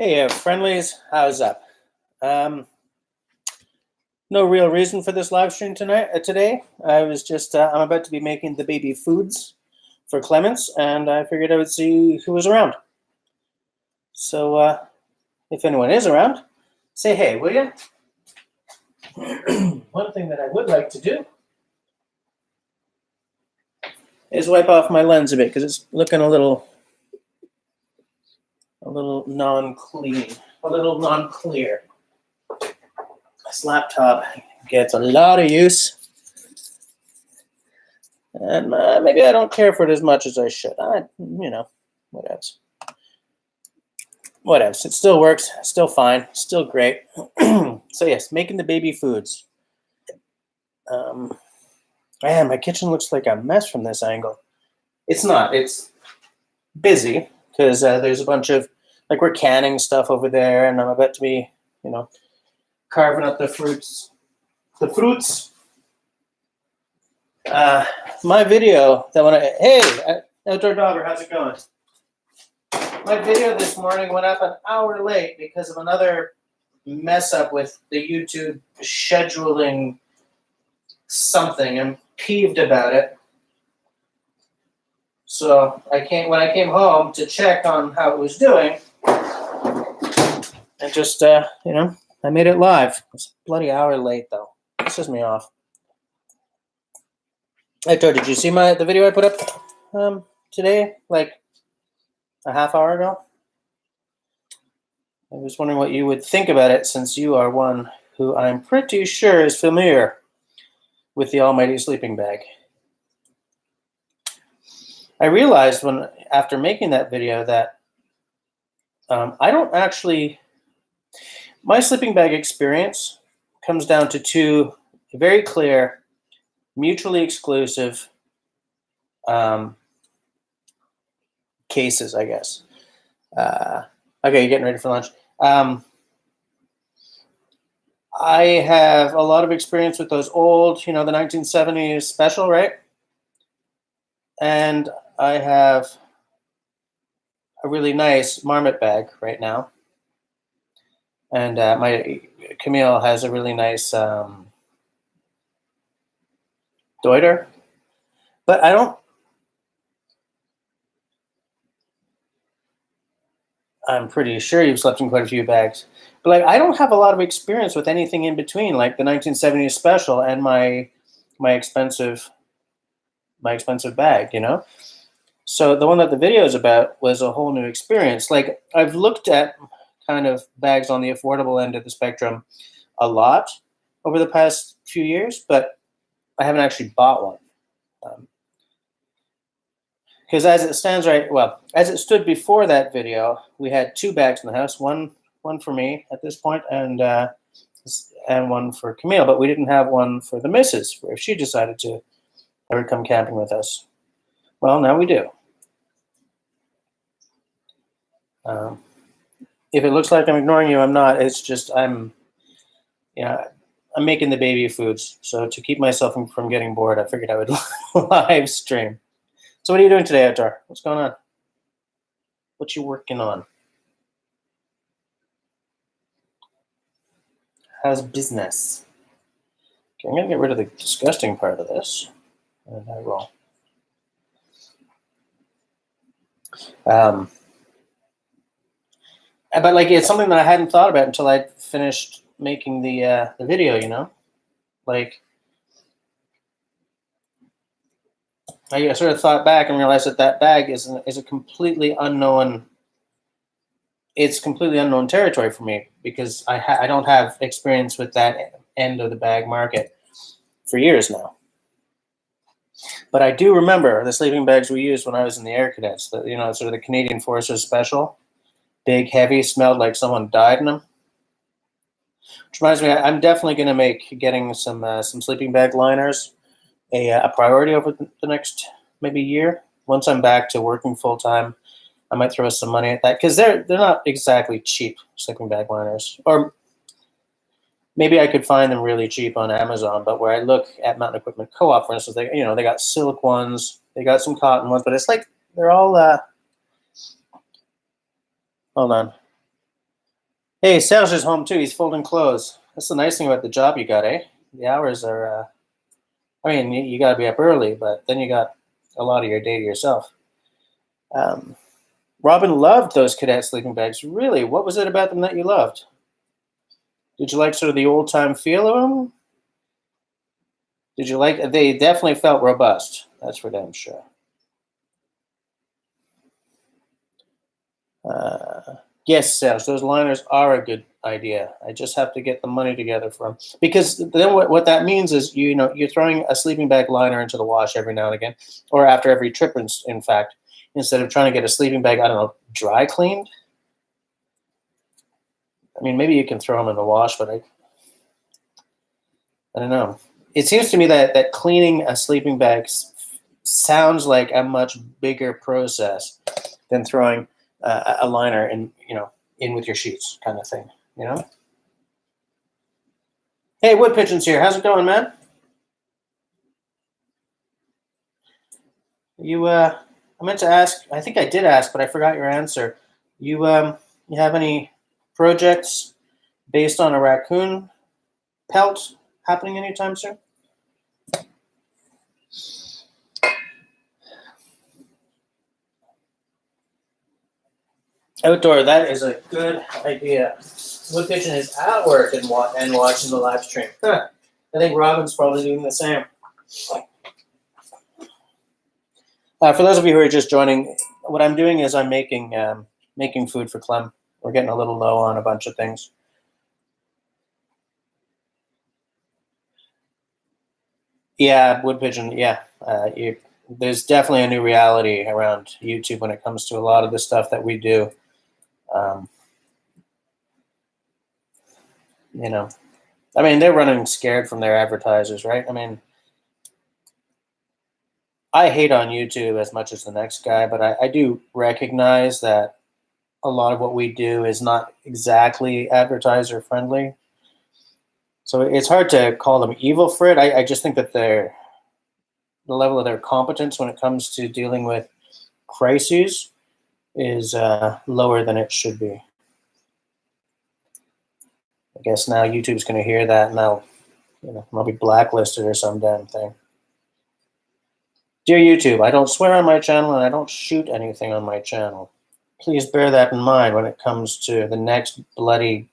Hey, friendlies, how's up? No real reason for this live stream today. I was just, I'm about to be making the baby foods for Clements, and I figured I would see who was around. So, if anyone is around, say hey, will you? One thing that I would like to do is wipe off my lens a bit because it's looking a little non-clean, a little non-clear. This laptop gets a lot of use, and maybe I don't care for it as much as I should. Whatevs. Whatevs. It still works, still fine, still great. So yes, making the baby foods. Man, my kitchen looks like a mess from this angle. It's not. It's busy because there's a bunch of, like, we're canning stuff over there, and I'm about to be, carving up the fruits. My video that hey, outdoor dogger, how's it going? My video this morning went up an hour late because of another mess up with the YouTube scheduling something. I'm peeved about it. So when I came home to check on how it was doing, I just I made it live. It's a bloody hour late though. It pisses me off. Did you see the video I put up today, like a half hour ago? I was wondering what you would think about it, since you are one who I'm pretty sure is familiar with the almighty sleeping bag. I realized after making that video that I don't actually, my sleeping bag experience comes down to two very clear, mutually exclusive cases, I guess. Okay, you're getting ready for lunch. I have a lot of experience with those old, the 1970s special, right? And I have a really nice marmot bag right now. And my Camille has a really nice Deuter. But I'm pretty sure you've slept in quite a few bags. But I don't have a lot of experience with anything in between, like the 1970s special and my expensive bag, So the one that the video is about was a whole new experience. Like, I've looked at kind of bags on the affordable end of the spectrum a lot over the past few years, but I haven't actually bought one. Because as it stands as it stood before that video, we had two bags in the house, one for me at this point, and one for Camille, but we didn't have one for the missus, if she decided to ever come camping with us. Well, now we do. If it looks like I'm ignoring you, I'm not. It's just I'm making the baby foods. So to keep myself from getting bored, I figured I would live stream. So what are you doing today, Outdoor? What's going on? What you working on? How's business? Okay, I'm going to get rid of the disgusting part of this. And I will. But it's something that I hadn't thought about until I finished making the video, I sort of thought back and realized that bag is a completely unknown. It's completely unknown territory for me because I don't have experience with that end of the bag market for years now. But I do remember the sleeping bags we used when I was in the Air Cadets. Sort of the Canadian Forces Special, big, heavy, smelled like someone died in them. Which reminds me, I'm definitely going to make getting some sleeping bag liners a priority over the next maybe year. Once I'm back to working full time, I might throw some money at that because they're not exactly cheap sleeping bag liners. Or maybe I could find them really cheap on Amazon. But where I look at Mountain Equipment Co-op, for instance, they got silk ones, they got some cotton ones, but it's like they're all. Hold on. Hey, Serge is home too. He's folding clothes. That's the nice thing about the job you got, eh? The hours are. I mean, you got to be up early, but then you got a lot of your day to yourself. Um, Robin loved those cadet sleeping bags. Really, what was it about them that you loved? Did you like sort of the old time feel of them? Did you like? They definitely felt robust. That's for damn sure. Uh, yes, Serge, those liners are a good idea. I just have to get the money together for them. Because then what that means is, you're throwing a sleeping bag liner into the wash every now and again, or after every trip, in fact, instead of trying to get a sleeping bag, I don't know, dry cleaned. I mean, maybe you can throw them in the wash, but I don't know. It seems to me that cleaning a sleeping bag sounds like a much bigger process than throwing a liner in with your sheets, kind of thing. You know. Hey, Wood Pigeon's here. How's it going, man? I meant to ask. I think I did ask, but I forgot your answer. You have any projects based on a raccoon pelt happening anytime soon? Outdoor. That is a good idea. Wood Pigeon is at work and watching the live stream. Huh. I think Robin's probably doing the same. For those of you who are just joining, what I'm doing is I'm making food for Clem. We're getting a little low on a bunch of things. Yeah, Wood Pigeon. Yeah, there's definitely a new reality around YouTube when it comes to a lot of the stuff that we do. Um, you know, I mean, they're running scared from their advertisers, right? I mean, I hate on YouTube as much as the next guy, but I do recognize that a lot of what we do is not exactly advertiser friendly. So it's hard to call them evil for it. I just think that the level of their competence when it comes to dealing with crises is lower than it should be. I guess now YouTube's going to hear that and I'll be blacklisted or some damn thing. Dear YouTube, I don't swear on my channel and I don't shoot anything on my channel. Please bear that in mind when it comes to the next bloody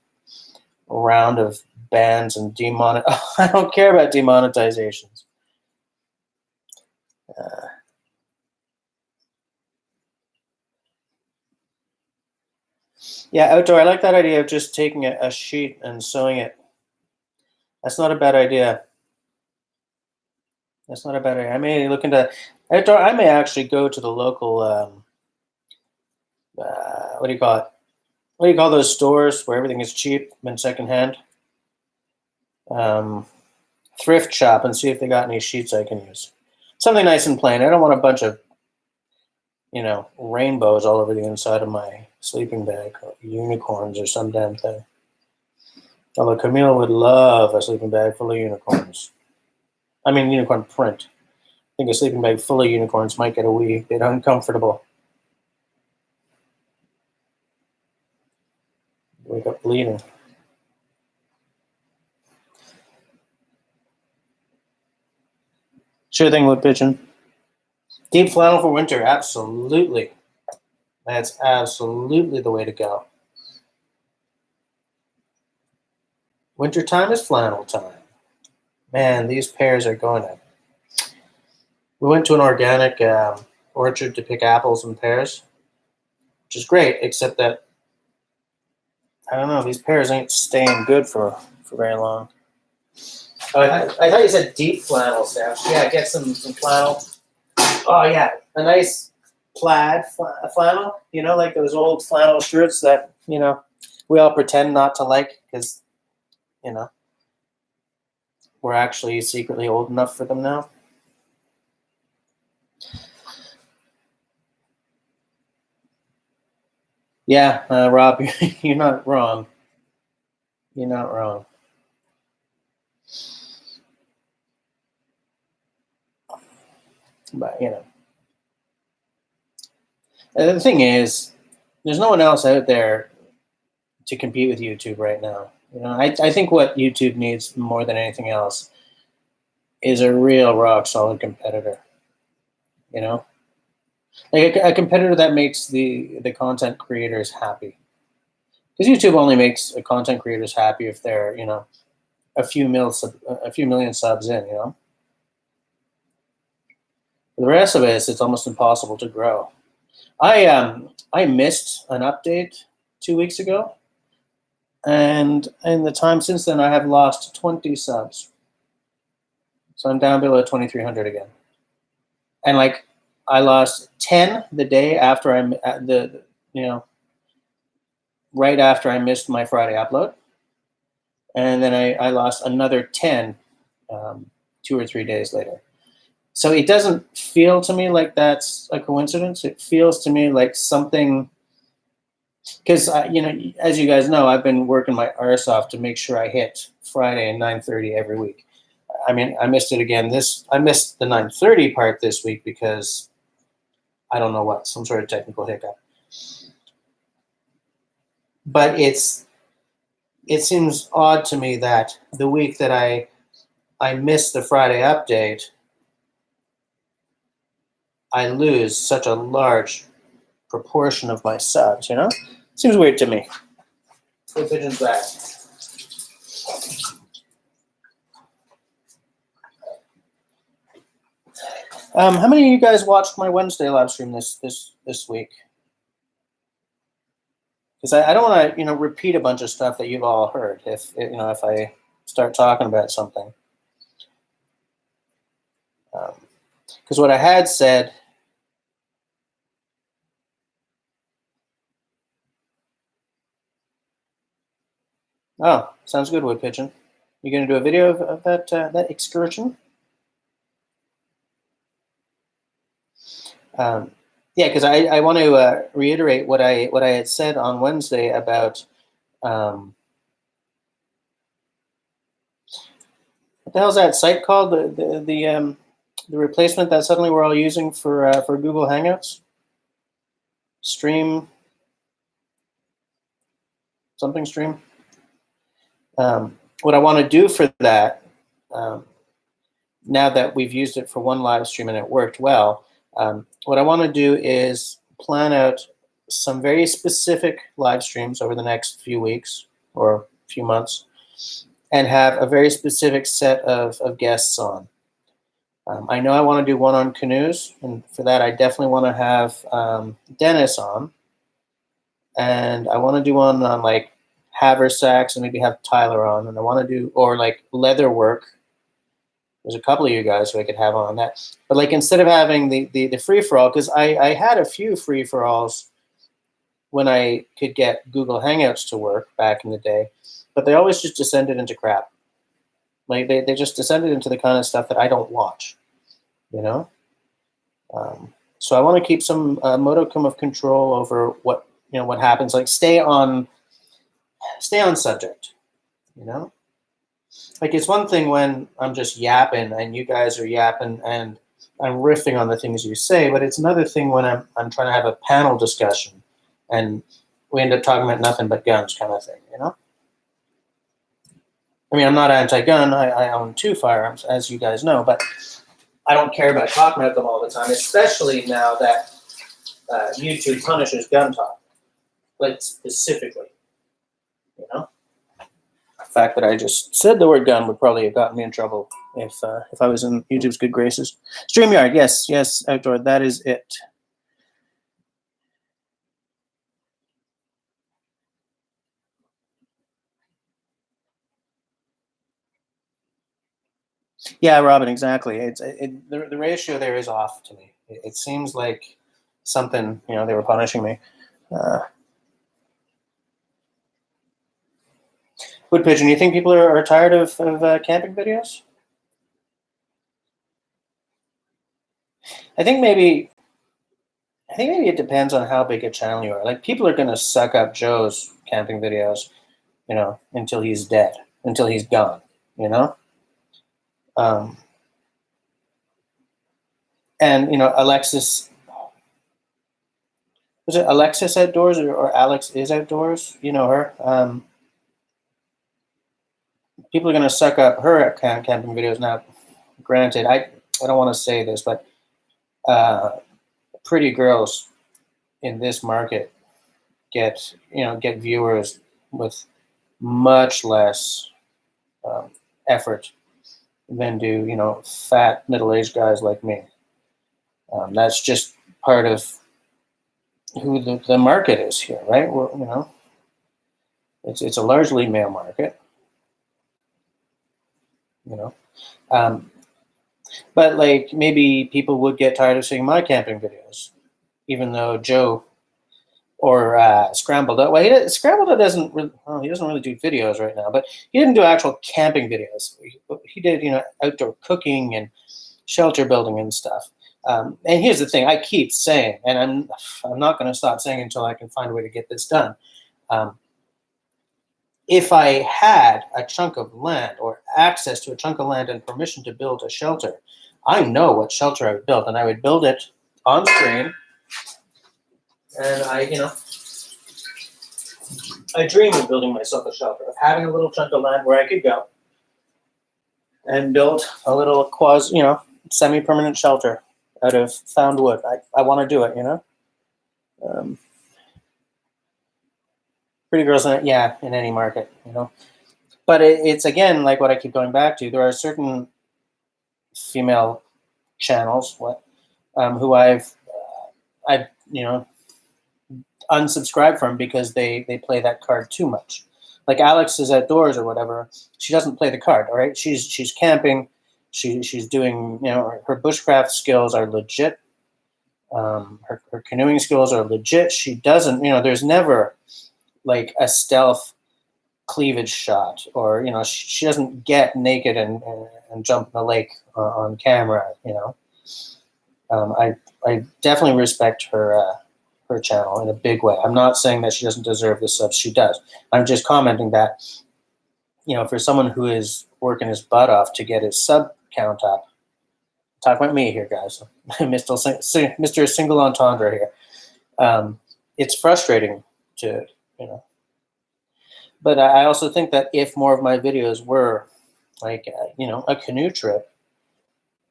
round of bans and I don't care about demonetizations. Uh, yeah, outdoor. I like that idea of just taking a sheet and sewing it. That's not a bad idea. That's not a bad idea. I may look into outdoor. I may actually go to the local. What do you call it? What do you call those stores where everything is cheap and secondhand? Um, Thrift shop and see if they got any sheets I can use. Something nice and plain. I don't want a bunch of rainbows all over the inside of my sleeping bag, or unicorns or some damn thing. Although Camille would love a sleeping bag full of unicorns. I mean, unicorn print. I think a sleeping bag full of unicorns might get a wee bit uncomfortable. Wake up bleeding. Sure thing, Wood Pigeon. Deep flannel for winter, absolutely. That's absolutely the way to go. Wintertime is flannel time. Man, these pears are going to. We went to an organic orchard to pick apples and pears, which is great, except that, I don't know, these pears ain't staying good for very long. Oh, I thought you said deep flannel, Steph. Yeah, get some flannel. Oh, yeah, a nice plaid flannel, like those old flannel shirts that, we all pretend not to like because, you know, we're actually secretly old enough for them now. Yeah, Rob, you're not wrong. You're not wrong. But, and the thing is, there's no one else out there to compete with YouTube right now. You know, I think what YouTube needs more than anything else is a real rock solid competitor. You know, like a competitor that makes the content creators happy. Because YouTube only makes content creators happy if they're, you know, a few million subs in. You know, for the rest of it, it's almost impossible to grow. I missed an update 2 weeks ago, and in the time since then, I have lost 20 subs. So I'm down below 2,300 again. And like, I lost 10 the day after right after I missed my Friday upload, and then I lost another 10 2 or 3 days later. So it doesn't feel to me like that's a coincidence. It feels to me like something, because you know, as you guys know, I've been working my arse off to make sure I hit Friday at 9:30 every week. I mean, I missed it again. I missed the 9:30 part this week because I don't know what, some sort of technical hiccup. But it seems odd to me that the week that I missed the Friday update, I lose such a large proportion of my subs, you know? Seems weird to me. Put pigeons back. How many of you guys watched my Wednesday live stream this week? Because I don't want to, you know, repeat a bunch of stuff that you've all heard if I start talking about something. Because what I had said, oh, sounds good, Wood Pigeon. You gonna do a video of that that excursion? Yeah, because I want to reiterate what I had said on Wednesday about what the hell's that site called, the replacement that suddenly we're all using for Google Hangouts? Stream something stream. What I want to do for that, now that we've used it for one live stream and it worked well, what I want to do is plan out some very specific live streams over the next few weeks or few months, and have a very specific set of guests on. I know I want to do one on canoes, and for that I definitely want to have Dennis on, and I want to do one on like haversacks and maybe have Tyler on, and I want to do, or like leather work. There's a couple of you guys who I could have on that. But like, instead of having the free-for-all, because I had a few free-for-alls when I could get Google Hangouts to work back in the day, but they always just descended into crap. Like they just descended into the kind of stuff that I don't watch, you know? So I want to keep some modicum of control over what happens. Like stay on subject, you know? Like, it's one thing when I'm just yapping and you guys are yapping and I'm riffing on the things you say, but it's another thing when I'm trying to have a panel discussion and we end up talking about nothing but guns, kind of thing, you know? I mean, I'm not anti-gun. I own 2 firearms, as you guys know, but I don't care about talking about them all the time, especially now that YouTube punishes gun talk, like specifically, you know? The fact that I just said the word gun would probably have gotten me in trouble if I was in YouTube's good graces. StreamYard, yes, outdoor, that is it. Yeah, Robin, exactly. The ratio there is off to me. It seems like something, they were punishing me. Wood Pigeon, you think people are tired of camping videos? I think maybe it depends on how big a channel you are. Like, people are going to suck up Joe's camping videos, until he's dead, until he's gone, and Alexis Was it Alexis Outdoors or Alex is Outdoors? You know her. People are going to suck up her camping videos now. Granted, I don't want to say this, but pretty girls in this market get viewers with much less effort than do fat middle-aged guys like me. That's just part of who the market is here, right? It's a largely male market, but like maybe people would get tired of seeing my camping videos, even though Joe or Scrambled Up. Well, Scrambled Up doesn't he doesn't really do videos right now, but he didn't do actual camping videos. He did outdoor cooking and shelter building and stuff. And here's the thing: I keep saying, and I'm not going to stop saying until I can find a way to get this done. If I had a chunk of land or access to a chunk of land and permission to build a shelter, I know what shelter I would build, and I would build it on screen. And I dream of building myself a shelter, of having a little chunk of land where I could go and build a little semi-permanent shelter out of found wood. I want to do it, Pretty girls, in any market, But it's again like what I keep going back to. There are certain female channels who I've unsubscribed from because they play that card too much. Like Alex is Outdoors or whatever. She doesn't play the card. All right, she's camping. She's doing her bushcraft skills are legit. Her canoeing skills are legit. She doesn't there's never like a stealth cleavage shot, or she doesn't get naked and jump in the lake on camera. I definitely respect her channel in a big way. I'm not saying that she doesn't deserve the subs. She does. I'm just commenting that for someone who is working his butt off to get his sub count up, talk about me here, guys. Mr. Single Entendre here. It's frustrating to but I also think that if more of my videos were like a canoe trip,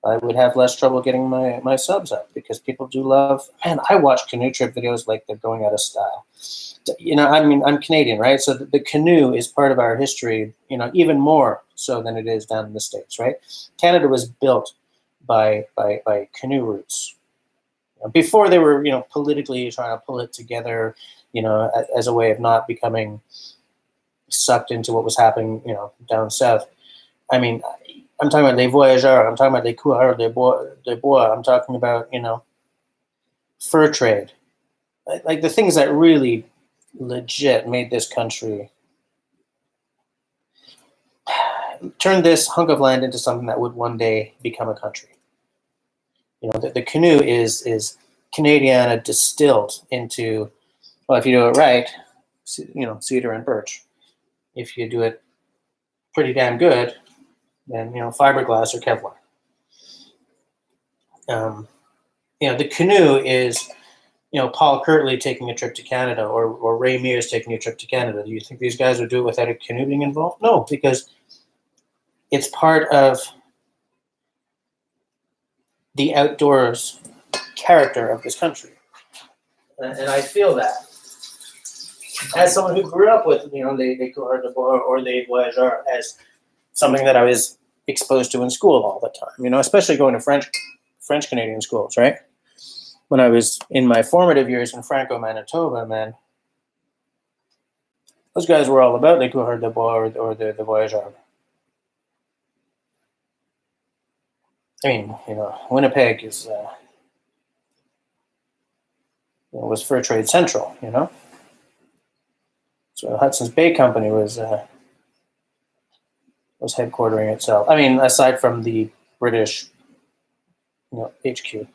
I would have less trouble getting my subs up, because people do love. Man, I watch canoe trip videos like they're going out of style. I'm Canadian, right? So the canoe is part of our history, even more so than it is down in the States, right? Canada was built by canoe routes. Before they were, politically trying to pull it together, as a way of not becoming sucked into what was happening, down south. I mean, I'm talking about les voyageurs. I'm talking about les coureurs de bois. I'm talking about, fur trade. Like the things that really legit made this country, turn this hunk of land into something that would one day become a country. The canoe is Canadiana distilled into, well, if you do it right, cedar and birch. If you do it pretty damn good, then fiberglass or Kevlar. The canoe is Paul Kirtley taking a trip to Canada, or Ray Mears taking a trip to Canada. Do you think these guys would do it without a canoe being involved? No, because it's part of the outdoors character of this country, and I feel that as someone who grew up with les coureurs de bois or les voyageurs as something that I was exposed to in school all the time. Especially going to French Canadian schools, right? When I was in my formative years in Franco, Manitoba, man, those guys were all about les coureurs de bois or the voyageurs. I mean, Winnipeg is was fur trade central, So Hudson's Bay Company was headquartering itself. I mean, aside from the British, HQ.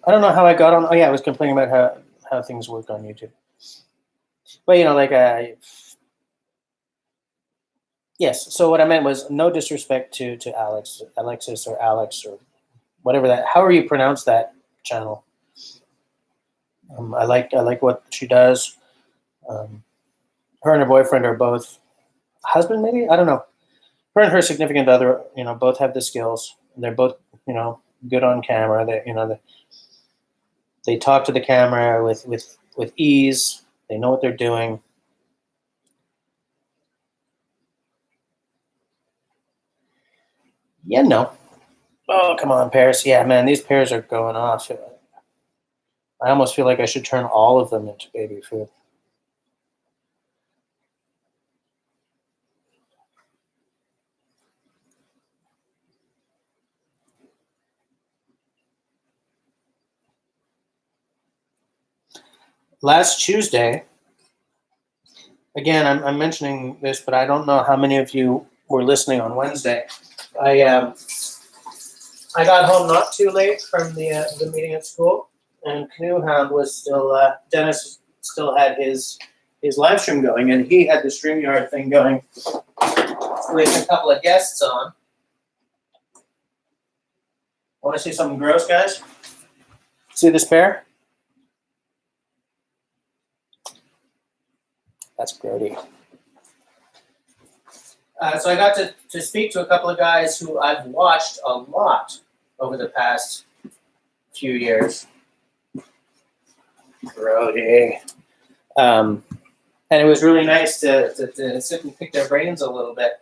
I don't know how I got on. Oh yeah, I was complaining about how things work on YouTube. But yes. So what I meant was no disrespect to Alexis or Alex or whatever that, however you pronounce that channel. I like what she does. Her and her boyfriend are both husband, maybe, I don't know. Her and her significant other, both have the skills. They're both, good on camera. They talk to the camera with ease. They know what they're doing. Yeah, no. Oh, come on, pears. Yeah, man, these pears are going off. I almost feel like I should turn all of them into baby food. Last Tuesday, again, I'm mentioning this, but I don't know how many of you were listening on Wednesday. I got home not too late from the meeting at school, and Canoe Hound was still, Dennis still had his live stream going, and he had the StreamYard thing going with a couple of guests on. Want to see something gross, guys? See this pear? That's grody. So I got to speak to a couple of guys who I've watched a lot over the past few years. Grody. And it was really nice to sit and pick their brains a little bit.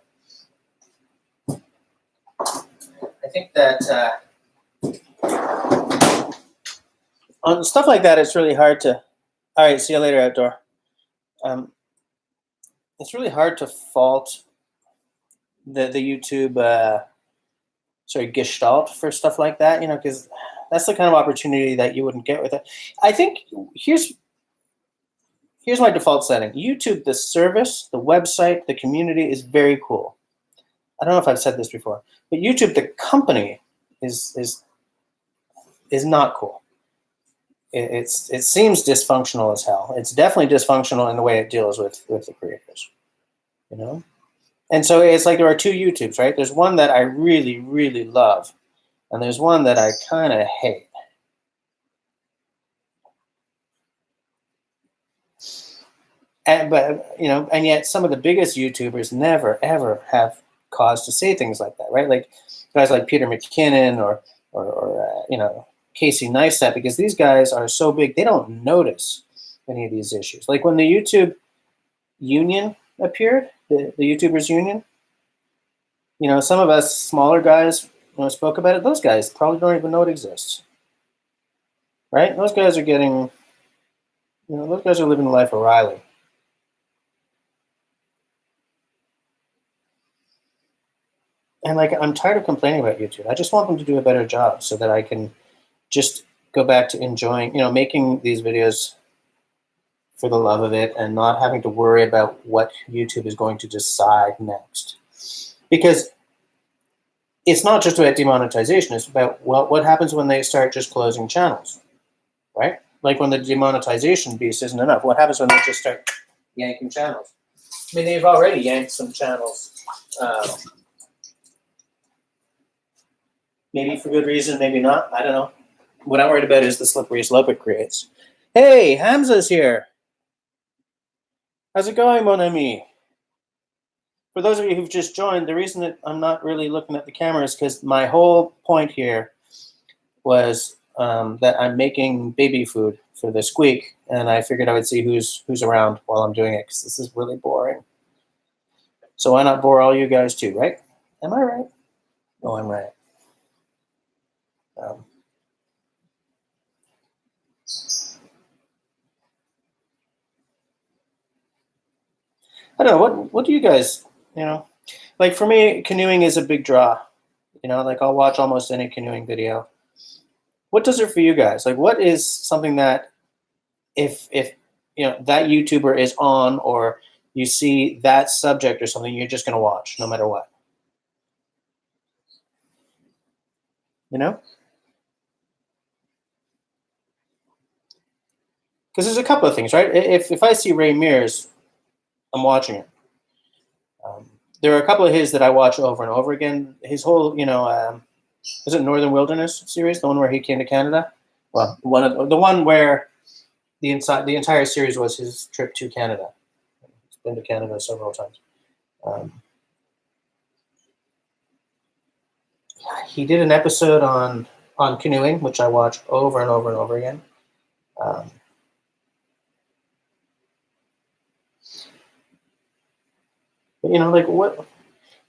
I think that on stuff like that, it's really hard to. All right, see you later, outdoor. It's really hard to fault the YouTube gestalt for stuff like that, because that's the kind of opportunity that you wouldn't get with it. I think here's my default setting. YouTube, the service, the website, the community is very cool. I don't know if I've said this before, but YouTube, the company, is not cool. It seems dysfunctional as hell. It's definitely dysfunctional in the way it deals with the creators, And so it's like there are two YouTubes, right? There's one that I really, really love, and there's one that I kind of hate. And yet some of the biggest YouTubers never ever have cause to say things like that, right? Like guys like Peter McKinnon or Casey Neistat, because these guys are so big, they don't notice any of these issues. Like when the YouTube union appeared, the YouTubers union, some of us smaller guys spoke about it. Those guys probably don't even know it exists, right? Those guys are getting, those guys are living the life of Riley. And I'm tired of complaining about YouTube. I just want them to do a better job so that I can just go back to enjoying, making these videos for the love of it and not having to worry about what YouTube is going to decide next. Because it's not just about demonetization. It's about, what happens when they start just closing channels, right? Like when the demonetization piece isn't enough. What happens when they just start yanking channels? I mean, they've already yanked some channels. Maybe for good reason, maybe not. I don't know. What I'm worried about is the slippery slope it creates. Hey, Hamza's here. How's it going, mon ami? For those of you who've just joined, the reason that I'm not really looking at the camera is because my whole point here was that I'm making baby food for the squeak, and I figured I would see who's around while I'm doing it, because this is really boring. So why not bore all you guys too, right? Am I right? Oh, I'm right. I don't know. What do you guys, like for me, canoeing is a big draw. Like I'll watch almost any canoeing video. What does it for you guys? Like what is something that if that YouTuber is on, or you see that subject or something, you're just going to watch no matter what? Because there's a couple of things, right? If I see Ray Mears, I'm watching it. There are a couple of his that I watch over and over again. His whole, Is it Northern Wilderness series, the one where he came to Canada? Well, the one where the entire series was his trip to Canada. He's been to Canada several times. He did an episode on canoeing, which I watched over and over and over again. But like, what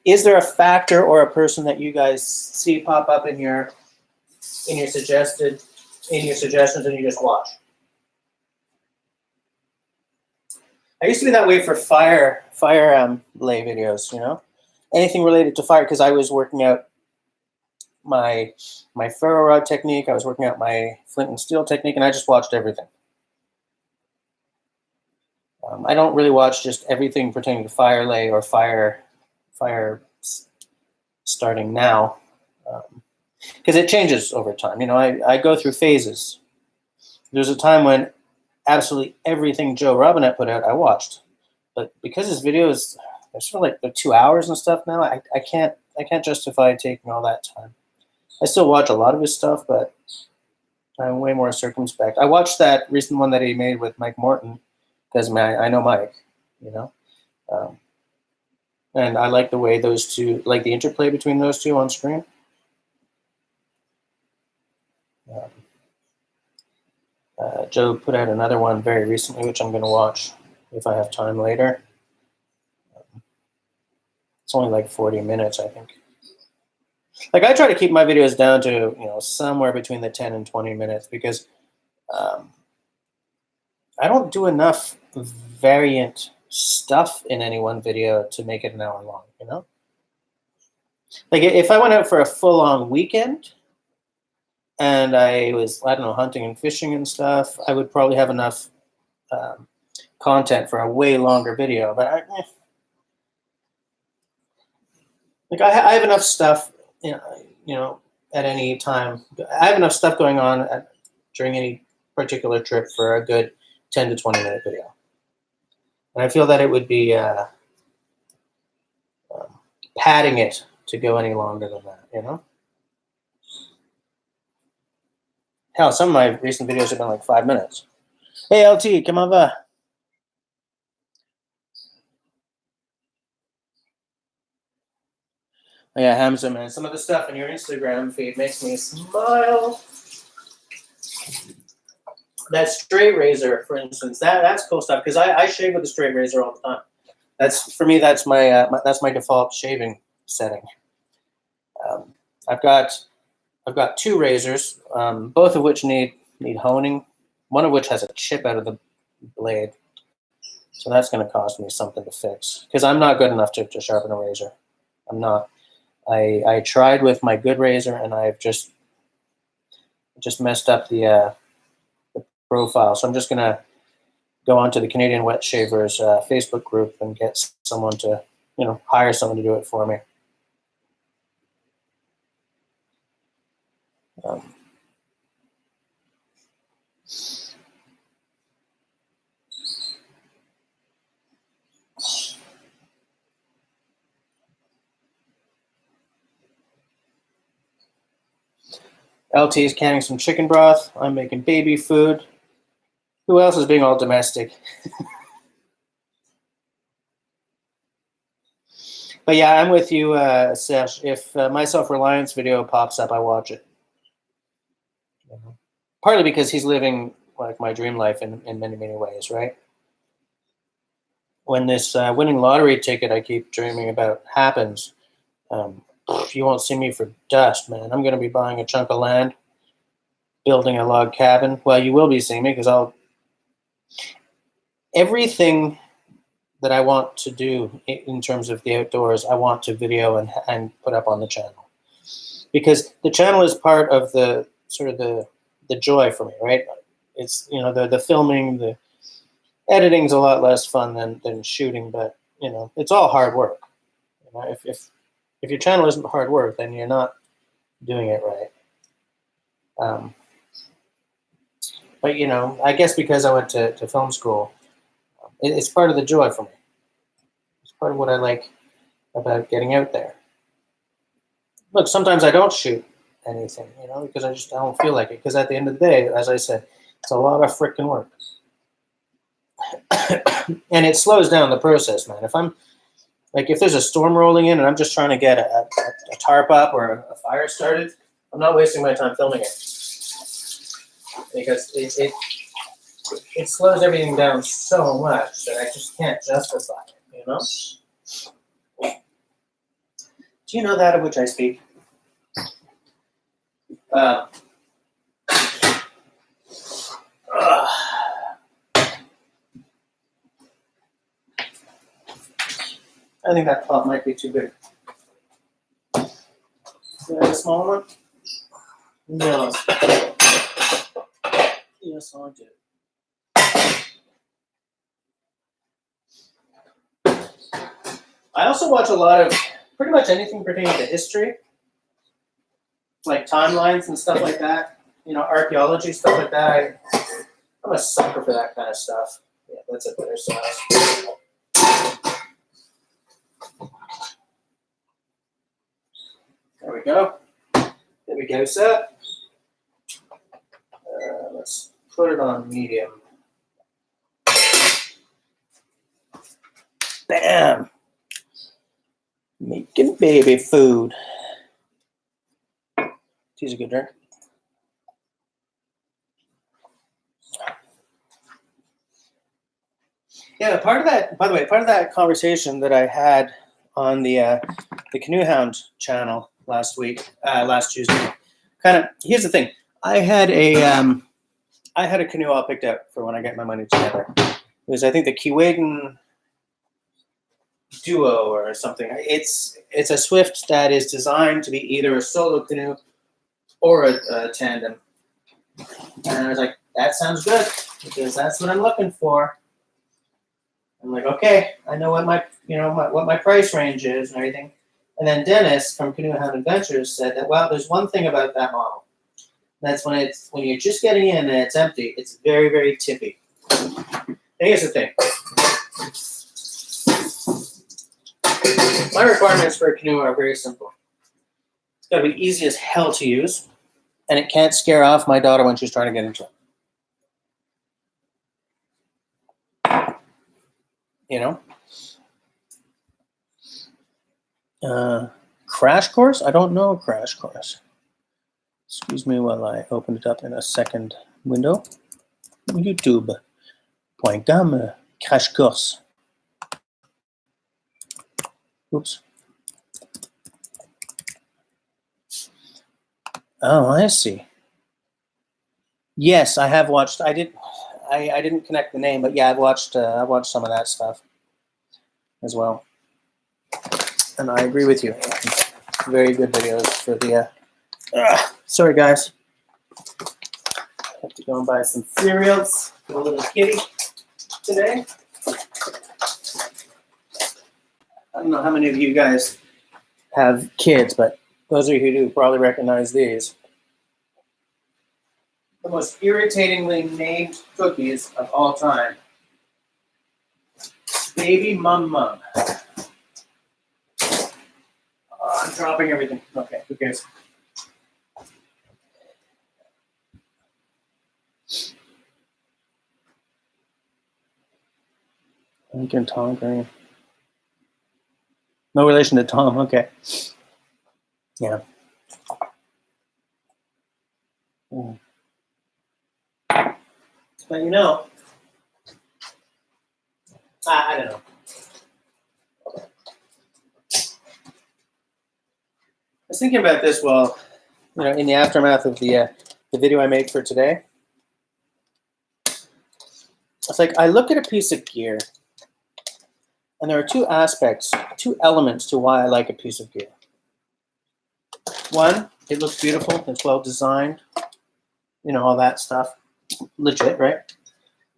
is there a factor or a person that you guys see pop up in your suggestions and you just watch? I used to be that way for fire lay videos. Anything related to fire, because I was working out my ferro rod technique, I was working out my flint and steel technique, and I just watched everything. I don't really watch just everything pertaining to fire lay or fire starting now, because it changes over time. I go through phases. There's a time when absolutely everything Joe Robinette put out I watched, but because his videos they're sort of like 2 hours and stuff now, I can't justify taking all that time. I still watch a lot of his stuff, but I'm way more circumspect. I watched that recent one that he made with Mike Morton because I know Mike, and I like the way those two, like the interplay between those two on screen. Joe put out another one very recently, which I'm going to watch if I have time later. It's only like 40 minutes, I think. Like, I try to keep my videos down to somewhere between the 10 and 20 minutes because I don't do enough variant stuff in any one video to make it an hour long. Like, if I went out for a full-on weekend and I was, I don't know, hunting and fishing and stuff, I would probably have enough content for a way longer video. But I have enough stuff, at any time. I have enough stuff going on during any particular trip for a good 10 to 20 minute video. And I feel that it would be padding it to go any longer than that, Hell, some of my recent videos have been like 5 minutes. Hey, LT, come over. Oh, yeah, Hamza, man. Some of the stuff in your Instagram feed makes me smile. That straight razor, for instance, that's cool stuff because I shave with a straight razor all the time. For me, that's my default shaving setting. I've got two razors, both of which need honing. One of which has a chip out of the blade, so that's going to cost me something to fix because I'm not good enough to sharpen a razor. I'm not. I tried with my good razor and I've just messed up the profile. So I'm just going to go onto the Canadian Wet Shavers Facebook group and get someone to, hire someone to do it for me. LT is canning some chicken broth. I'm making baby food. Who else is being all domestic? But yeah, I'm with you, Sesh. If my self-reliance video pops up, I watch it. Partly because he's living like my dream life in many, many ways, right? When this winning lottery ticket I keep dreaming about happens, you won't see me for dust, man. I'm going to be buying a chunk of land, building a log cabin. Well, you will be seeing me because everything that I want to do in terms of the outdoors, I want to video and put up on the channel. Because the channel is part of the sort of the joy for me, right? It's, the filming, the editing's a lot less fun than shooting, but, it's all hard work. If your channel isn't hard work, then you're not doing it right. But, I guess because I went to film school, it's part of the joy for me. It's part of what I like about getting out there. Look, sometimes I don't shoot anything, you know, because I just don't feel like it. Because at the end of the day, as I said, it's a lot of freaking work. And it slows down the process, man. If I'm like, if there's a storm rolling in and I'm just trying to get a tarp up or a fire started, I'm not wasting my time filming it, because it slows everything down so much that I just can't justify it, you know? Do you know that of which I speak? I think that pot might be too big. Is that a small one? No. Yes, I do. I also watch a lot of pretty much anything pertaining to history, like timelines and stuff like that. You know, archaeology, stuff like that. I'm a sucker for that kind of stuff. Yeah, that's a better size. There we go. There we go, sir. Let's put it on medium. Bam! Making baby food. Tea's a good drink. Yeah, part of that, by the way, part of that conversation that I had on the Canoe Hound channel last Tuesday, kind of, here's the thing. I had a canoe all picked out for when I get my money together. It was, I think, the Keewaydin Duo or something. It's a Swift that is designed to be either a solo canoe or a tandem. And I was like, that sounds good, because that's what I'm looking for. I'm like, okay, I know what my price range is and everything. And then Dennis from Canoe Hound Adventures said that, well, there's one thing about that model. That's when you're just getting in and it's empty, it's very, very tippy. And here's the thing. My requirements for a canoe are very simple. It's got to be easy as hell to use, and it can't scare off my daughter when she's trying to get into it. You know? Crash course? I don't know a crash course. Excuse me while I open it up in a second window. YouTube.com crash course. Oops. Oh, I see. Yes, I have watched. I didn't connect the name, but yeah, I've watched some of that stuff as well. And I agree with you. Very good videos for the. Sorry, guys. I have to go and buy some cereals for the little kitty today. I don't know how many of you guys have kids, but those of you who do probably recognize these. The most irritatingly named cookies of all time. Baby Mum Mum. Oh, I'm dropping everything. Okay, who cares? Lincoln Tom Green. No relation to Tom, okay. Yeah. But you know, I don't know. I was thinking about this while, you know, in the aftermath of the video I made for today. It's like I look at a piece of gear, and there are two elements to why I like a piece of gear. One, it looks beautiful, it's well designed, you know, all that stuff. Legit, right?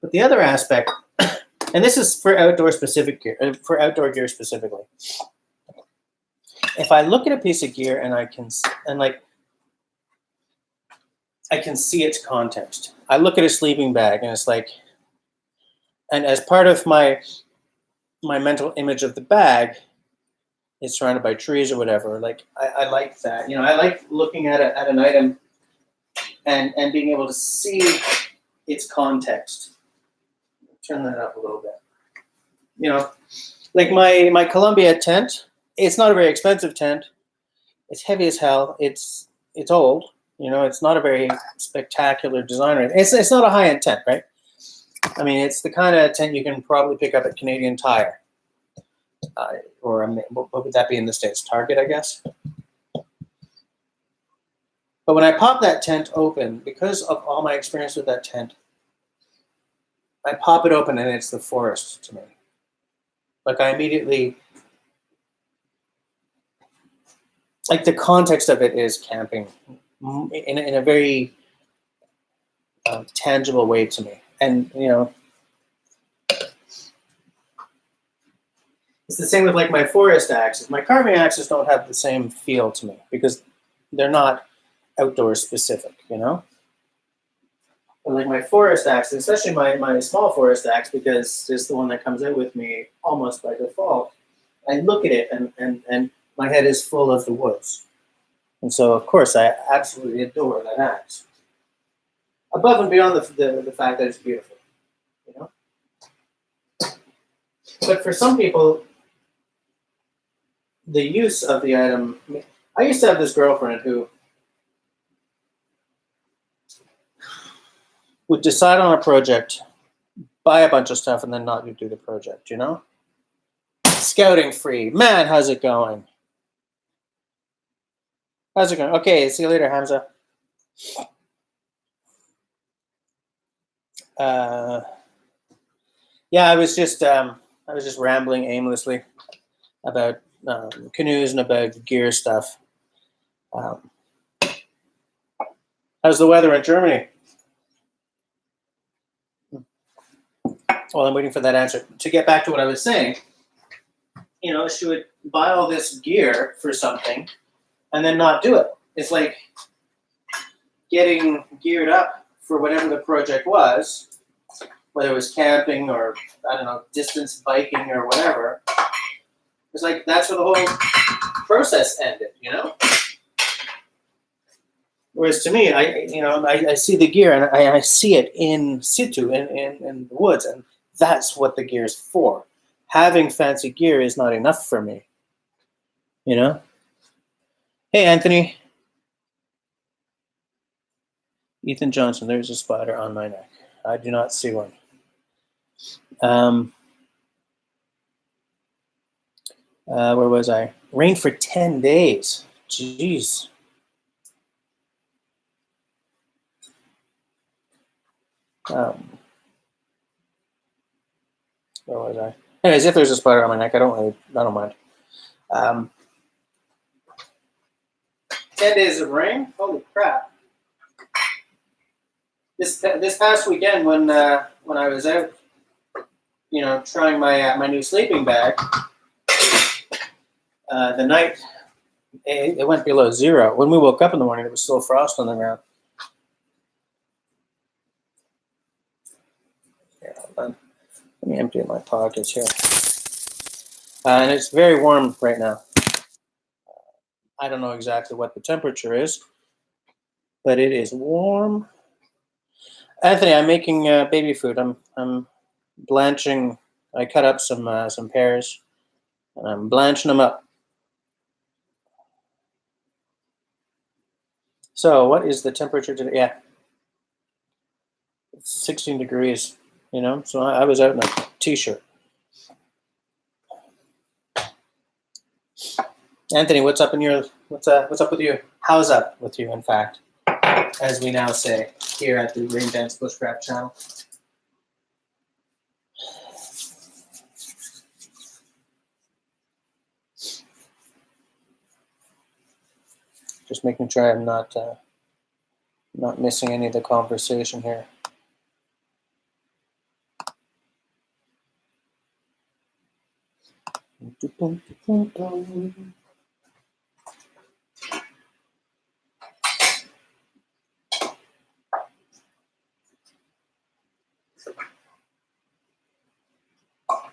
But the other aspect, and this is for outdoor gear specifically. If I look at a piece of gear and I can see its context. I look at a sleeping bag and it's like, and as part of my mental image of the bag, it's surrounded by trees or whatever. Like I like that. I like looking at an item and being able to see its context. Turn that up a little bit. Like my Columbia tent. It's not a very expensive tent. It's heavy as hell. It's old. It's not a very spectacular design. It's not a high end tent, right? I mean, it's the kind of tent you can probably pick up at Canadian Tire, or what would that be in the States? Target, I guess. But when I pop that tent open, because of all my experience with that tent, I pop it open and it's the forest to me. Like I immediately, like the context of it is camping in a very tangible way to me. And, it's the same with like my forest axes. My carving axes don't have the same feel to me because they're not outdoor specific, But like my forest axe, especially my small forest axe, because it's the one that comes out with me almost by default, I look at it and my head is full of the woods. And so, of course, I absolutely adore that axe. Above and beyond the fact that it's beautiful, But for some people, the use of the item... I used to have this girlfriend who would decide on a project, buy a bunch of stuff, and then not do the project, Scouting free. Man, how's it going? How's it going? Okay, see you later, Hamza. Yeah, I was just rambling aimlessly about canoes and about gear stuff. How's the weather in Germany? Well, I'm waiting for that answer. To get back to what I was saying, she would buy all this gear for something and then not do it. It's like getting geared up for whatever the project was, whether it was camping or, I don't know, distance biking or whatever. It's like that's where the whole process ended, Whereas to me, I see the gear and I see it in situ, in the woods, and that's what the gear is for. Having fancy gear is not enough for me, Hey, Anthony. Ethan Johnson, there's a spider on my neck. I do not see one. Where was I? Rain for 10 days. Jeez. Where was I? Anyways, if there's a spider on my neck, I don't mind. 10 days of rain? Holy crap. This past weekend when I was out, trying my new sleeping bag, the night it went below zero. When we woke up in the morning, it was still frost on the ground. Yeah, let me empty my pockets here. And it's very warm right now. I don't know exactly what the temperature is, but it is warm. Anthony, I'm making baby food. I'm blanching. I cut up some pears, and I'm blanching them up. So, what is the temperature today? Yeah, it's 16 degrees. So I was out in a t-shirt. Anthony, what's up with you? How's up with you? In fact, as we now say here at the Rain Dance Bushcraft channel. Just making sure I'm not missing any of the conversation here.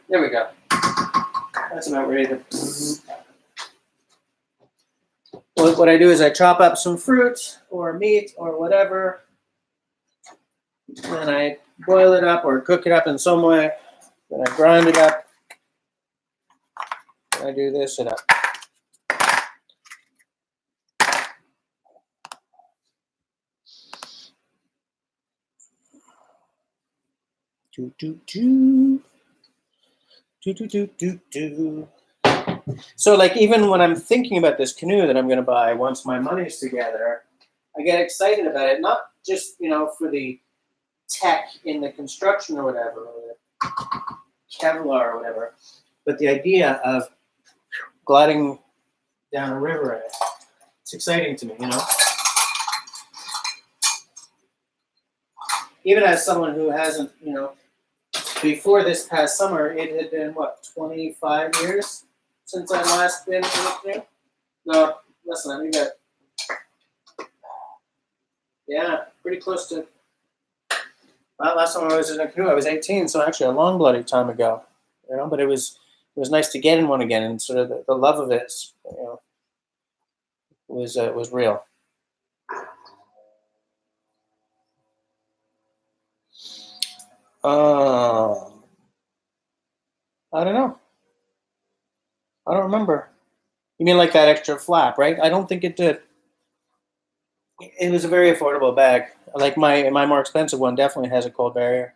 There we go. That's about ready to. So what I do is I chop up some fruit or meat or whatever, then I boil it up or cook it up in some way, then I grind it up, and I do this and up. Do, do, do. Do, do, do, do, do. So like even when I'm thinking about this canoe that I'm going to buy once my money's together, I get excited about it, not just, for the tech in the construction or whatever, or the Kevlar or whatever, but the idea of gliding down a river in it. It's exciting to me, Even as someone who hasn't, before this past summer, it had been, 25 years since I last been in a canoe? No, less than that. We got, pretty close to, well, last time I was in a canoe, I was 18, so actually a long bloody time ago, but it was nice to get in one again, and sort of the love of it, was real. I don't know. I don't remember. You mean like that extra flap, right? I don't think it did. It was a very affordable bag. Like my more expensive one definitely has a cold barrier.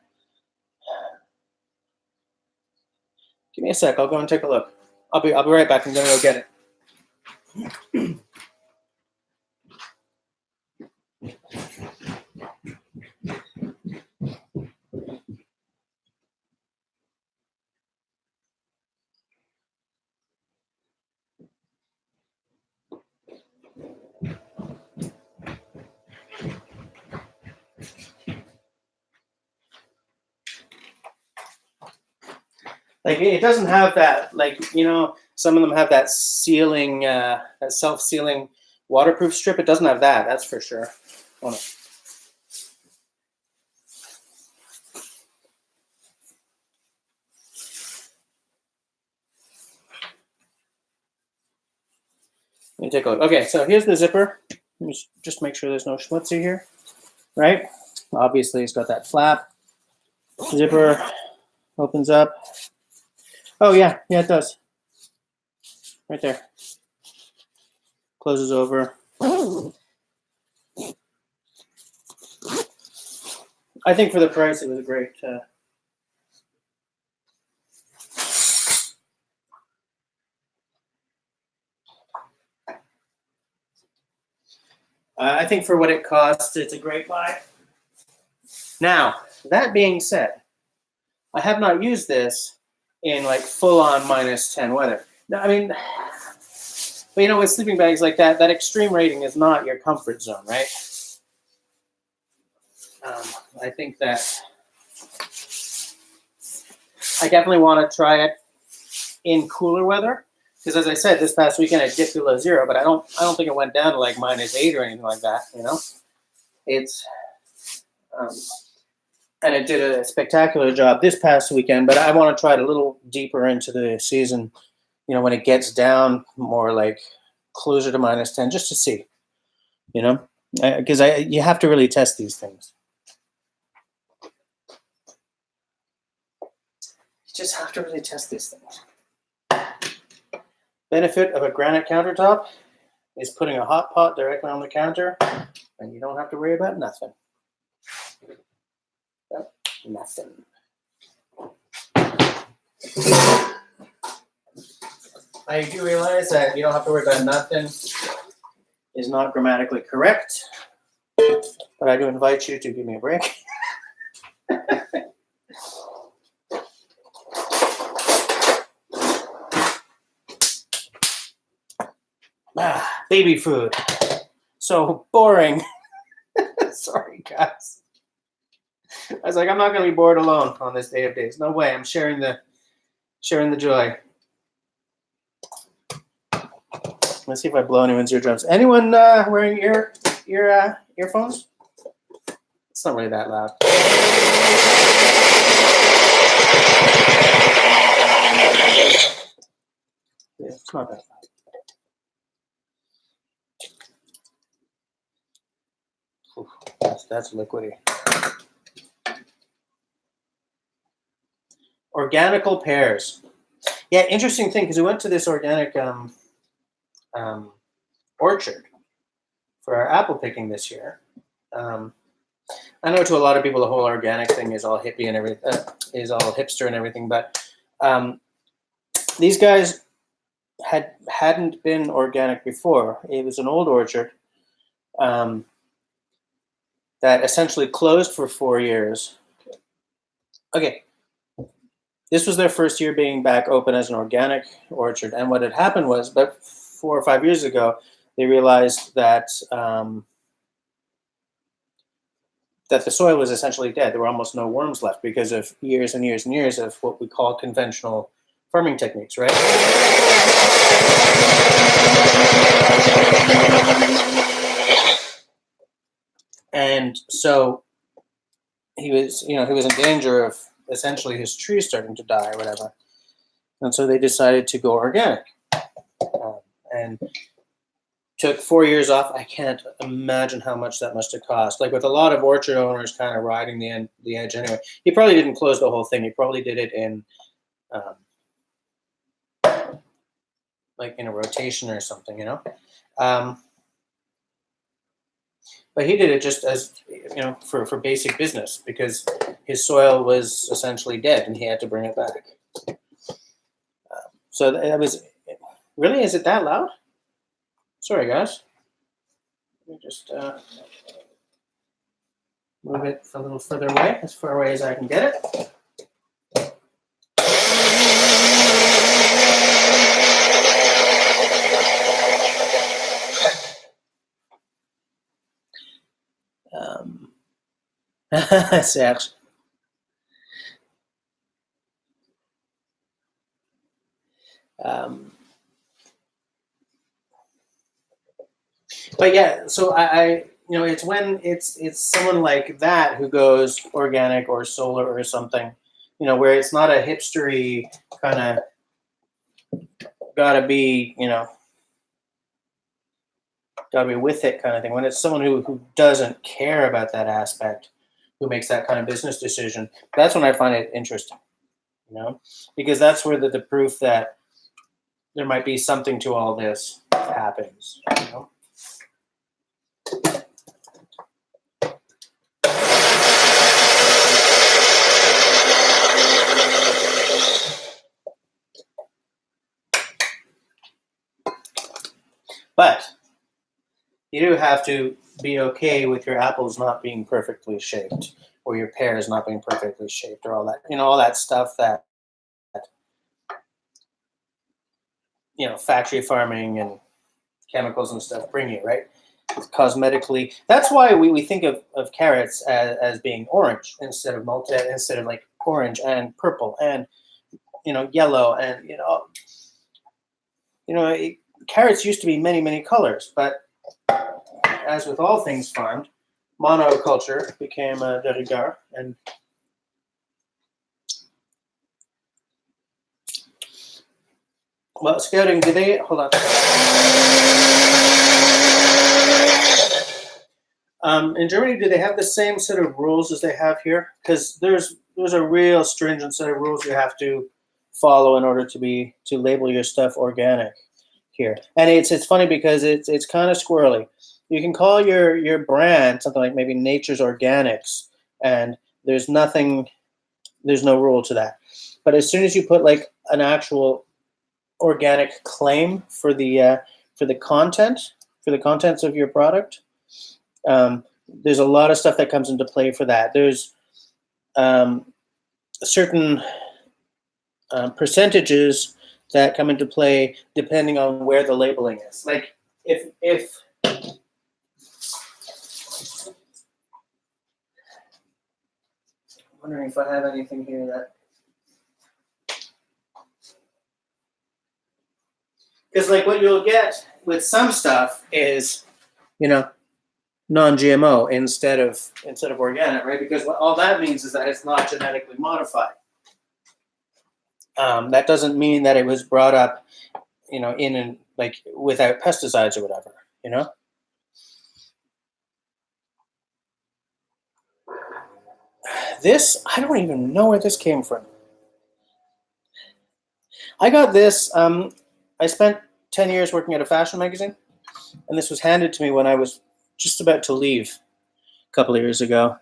Give me a sec. I'll go and take a look. I'll be right back. I'm gonna go get it. Like it doesn't have that, some of them have that sealing, that self-sealing waterproof strip. It doesn't have that. That's for sure. Oh, no. Let me take a look. Okay, so here's the zipper. Let me just make sure there's no schmutzy here, right? Obviously, it's got that flap. Zipper opens up. Oh, yeah, it does. Right there. Closes over. I think for the price, it was a great. I think for what it costs, it's a great buy. Now, that being said, I have not used this in full-on -10 weather. No, I mean, but with sleeping bags like that extreme rating is not your comfort zone, right? I think that I definitely want to try it in cooler weather, because as I said, this past weekend it dipped below zero, but I don't think it went down to -8 or anything like that. It's and it did a spectacular job this past weekend. But I want to try it a little deeper into the season, when it gets down more closer to -10, just to see, because you have to really test these things. You just have to really test these things. Benefit of a granite countertop is putting a hot pot directly on the counter, and you don't have to worry about nothing. Yep, nothing. I do realize that you don't have to worry about nothing is not grammatically correct, but I do invite you to give me a break. Baby food. So boring. Sorry, guys. I was like, I'm not going to be bored alone on this day of days. No way. I'm sharing the joy. Let's see if I blow anyone's eardrums. Anyone wearing earphones? It's not really that loud. Yeah, it's not that loud. That's liquidy. Organical pears. Yeah, interesting thing, because we went to this organic orchard for our apple picking this year. I know to a lot of people the whole organic thing is all hippie and everything, is all hipster and everything, but these guys hadn't been organic before. It was an old orchard that essentially closed for 4 years. Okay, this was their first year being back open as an organic orchard, and what had happened was about 4 or 5 years ago, they realized that that the soil was essentially dead. There were almost no worms left because of years and years and years of what we call conventional farming techniques, right? And so he was in danger of essentially his tree starting to die or whatever. And so they decided to go organic. And took 4 years off. I can't imagine how much that must have cost. Like with a lot of orchard owners kind of riding the edge anyway. He probably didn't close the whole thing. He probably did it in like in a rotation or something, but he did it just as, for basic business, because his soil was essentially dead and he had to bring it back. So that was, really, is it that loud? Sorry, guys. Let me just move it a little further away, as far away as I can get it. Serge. But yeah, so I it's when it's someone like that who goes organic or solar or something, where it's not a hipstery kind of gotta be with it kind of thing. When it's someone who doesn't care about that aspect, who makes that kind of business decision, that's when I find it interesting, because that's where the proof that there might be something to all this happens, But you do have to be okay with your apples not being perfectly shaped, or your pears not being perfectly shaped, or all that, all that stuff that, factory farming and chemicals and stuff bring you, right? Cosmetically. That's why we think of carrots as being orange instead of like orange and purple and, yellow and, carrots used to be many, many colors, but as with all things farmed, monoculture became de rigueur. And well, scouting, hold on. In Germany, do they have the same set of rules as they have here? Because there's a real stringent set of rules you have to follow in order to label your stuff organic here. And it's funny because it's kind of squirrely. You can call your brand something like maybe Nature's Organics, and there's no rule to that. But as soon as you put like an actual organic claim for the contents of your product, there's a lot of stuff that comes into play for that. There's certain percentages that come into play depending on where the labeling is. Like if I'm wondering if I have anything here that, because like what you'll get with some stuff is non-GMO instead of organic, right? Because all that means is that it's not genetically modified. That doesn't mean that it was brought up, without pesticides or whatever, This, I don't even know where this came from. I got this. I spent 10 years working at a fashion magazine, and this was handed to me when I was just about to leave a couple of years ago.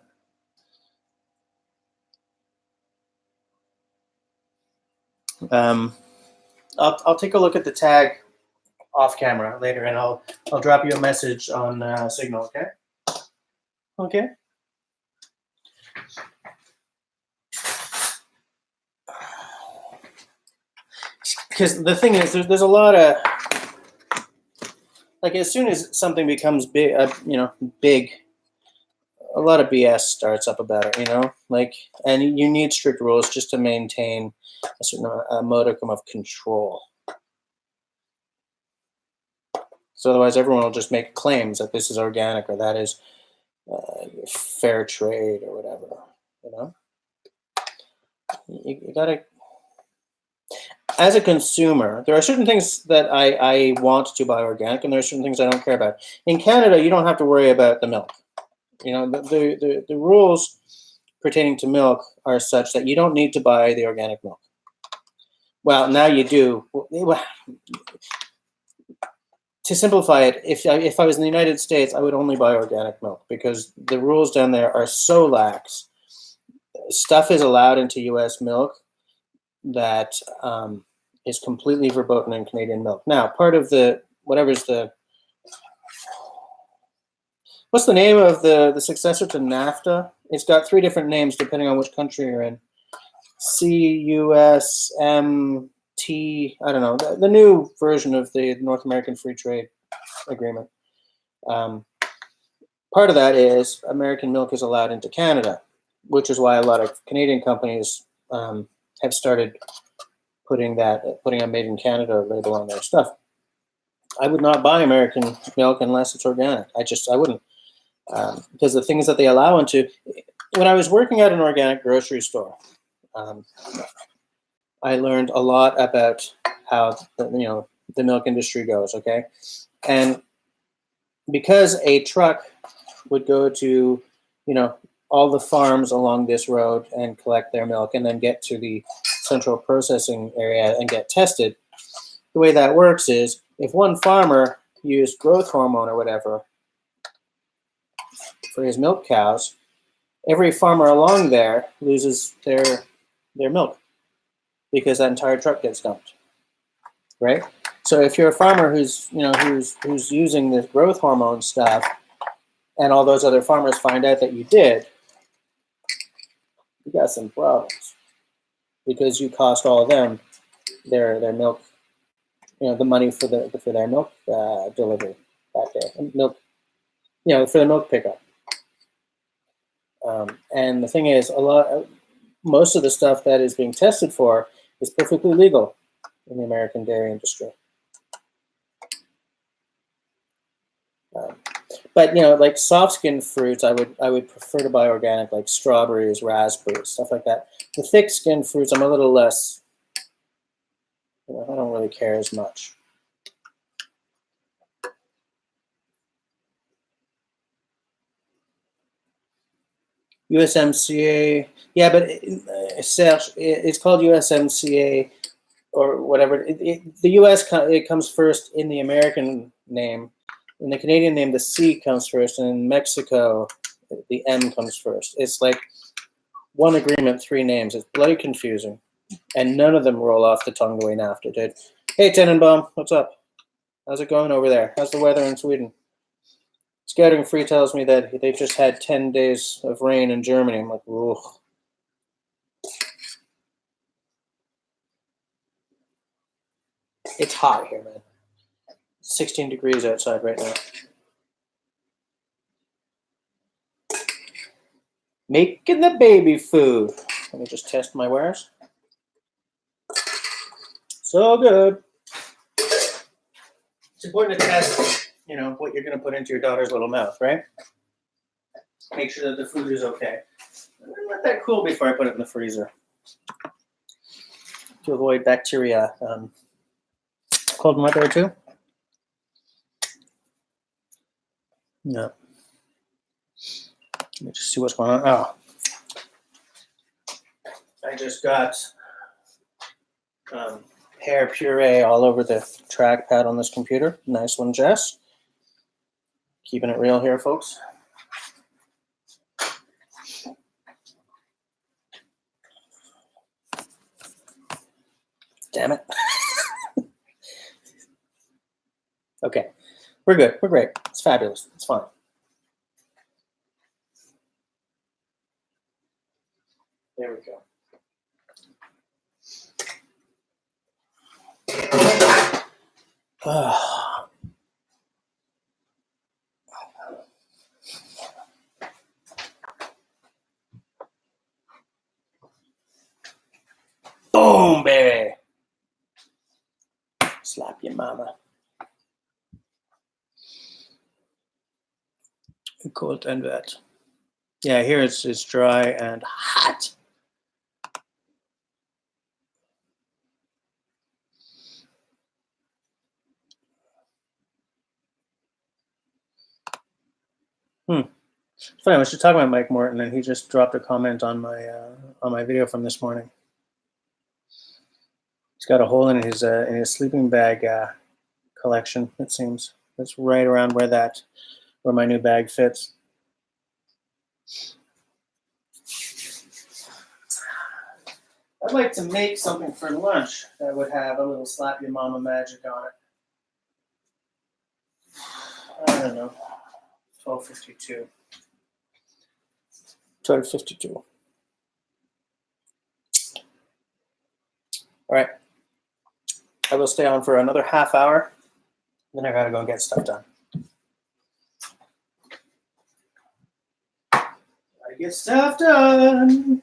I'll take a look at the tag off camera later, and I'll drop you a message on Signal. Okay. Okay. Because the thing is, there's a lot of, like, as soon as something becomes big, big, a lot of BS starts up about it, like, and you need strict rules just to maintain a certain modicum of control. So otherwise, everyone will just make claims that this is organic or that is fair trade or whatever. You gotta. As a consumer, there are certain things that I want to buy organic, and there are certain things I don't care about. In Canada, you don't have to worry about the milk. The rules pertaining to milk are such that you don't need to buy the organic milk. Well, now you do. To simplify it, if I was in the United States, I would only buy organic milk because the rules down there are so lax. Stuff is allowed into U.S. milk that is completely verboten in Canadian milk. Now, part of what's the name of the successor to NAFTA? It's got 3 different names depending on which country you're in. CUSMT, I don't know, the new version of the North American Free Trade Agreement. Part of that is American milk is allowed into Canada, which is why a lot of Canadian companies have started putting a Made in Canada label on their stuff. I would not buy American milk unless it's organic. I wouldn't. Because the things that they allow into, when I was working at an organic grocery store, I learned a lot about how the milk industry goes. Okay, and because a truck would go to all the farms along this road and collect their milk and then get to the central processing area and get tested, the way that works is if one farmer used growth hormone or whatever for his milk cows, every farmer along there loses their milk because that entire truck gets dumped, right? So if you're a farmer who's using this growth hormone stuff, and all those other farmers find out that you did, you got some problems because you cost all of them their milk, the money for their milk delivery that day, milk, for the milk pickup. And the thing is, most of the stuff that is being tested for is perfectly legal in the American dairy industry. But like soft-skinned fruits, I would prefer to buy organic, like strawberries, raspberries, stuff like that. The thick-skinned fruits, I'm a little less. I don't really care as much. USMCA, yeah, but it's called USMCA or whatever. The US it comes first in the American name. In the Canadian name, the C comes first, and in Mexico, the M comes first. It's like one agreement, 3 names. It's bloody confusing, and none of them roll off the tongue the way NAFTA did. Hey, Tenenbaum, what's up? How's it going over there? How's the weather in Sweden? Scouting Free tells me that they've just had 10 days of rain in Germany. I'm like, ugh. It's hot here, man. 16 degrees outside right now. Making the baby food. Let me just test my wares. So good. It's important to test, what you're going to put into your daughter's little mouth, right? Make sure that the food is okay. Let that cool before I put it in the freezer to avoid bacteria. Cold weather too? No. Let me just see what's going on. Oh, just got pear puree all over the trackpad on this computer. Nice one, Jess. Keeping it real here, folks. Damn it. Okay, we're good. We're great. It's fabulous. It's fine. There we go. Boom, baby. Slap your mama. Cold and wet. Yeah, here it's dry and hot. It's funny, I was just talking about Mike Morton, and he just dropped a comment on my video from this morning. He's got a hole in his sleeping bag collection. It seems that's right around where my new bag fits. I'd like to make something for lunch that would have a little slap your mama magic on it. I don't know. 12:52. 12:52. All right. I will stay on for another half hour. Then I gotta go get stuff done. Gotta get stuff done.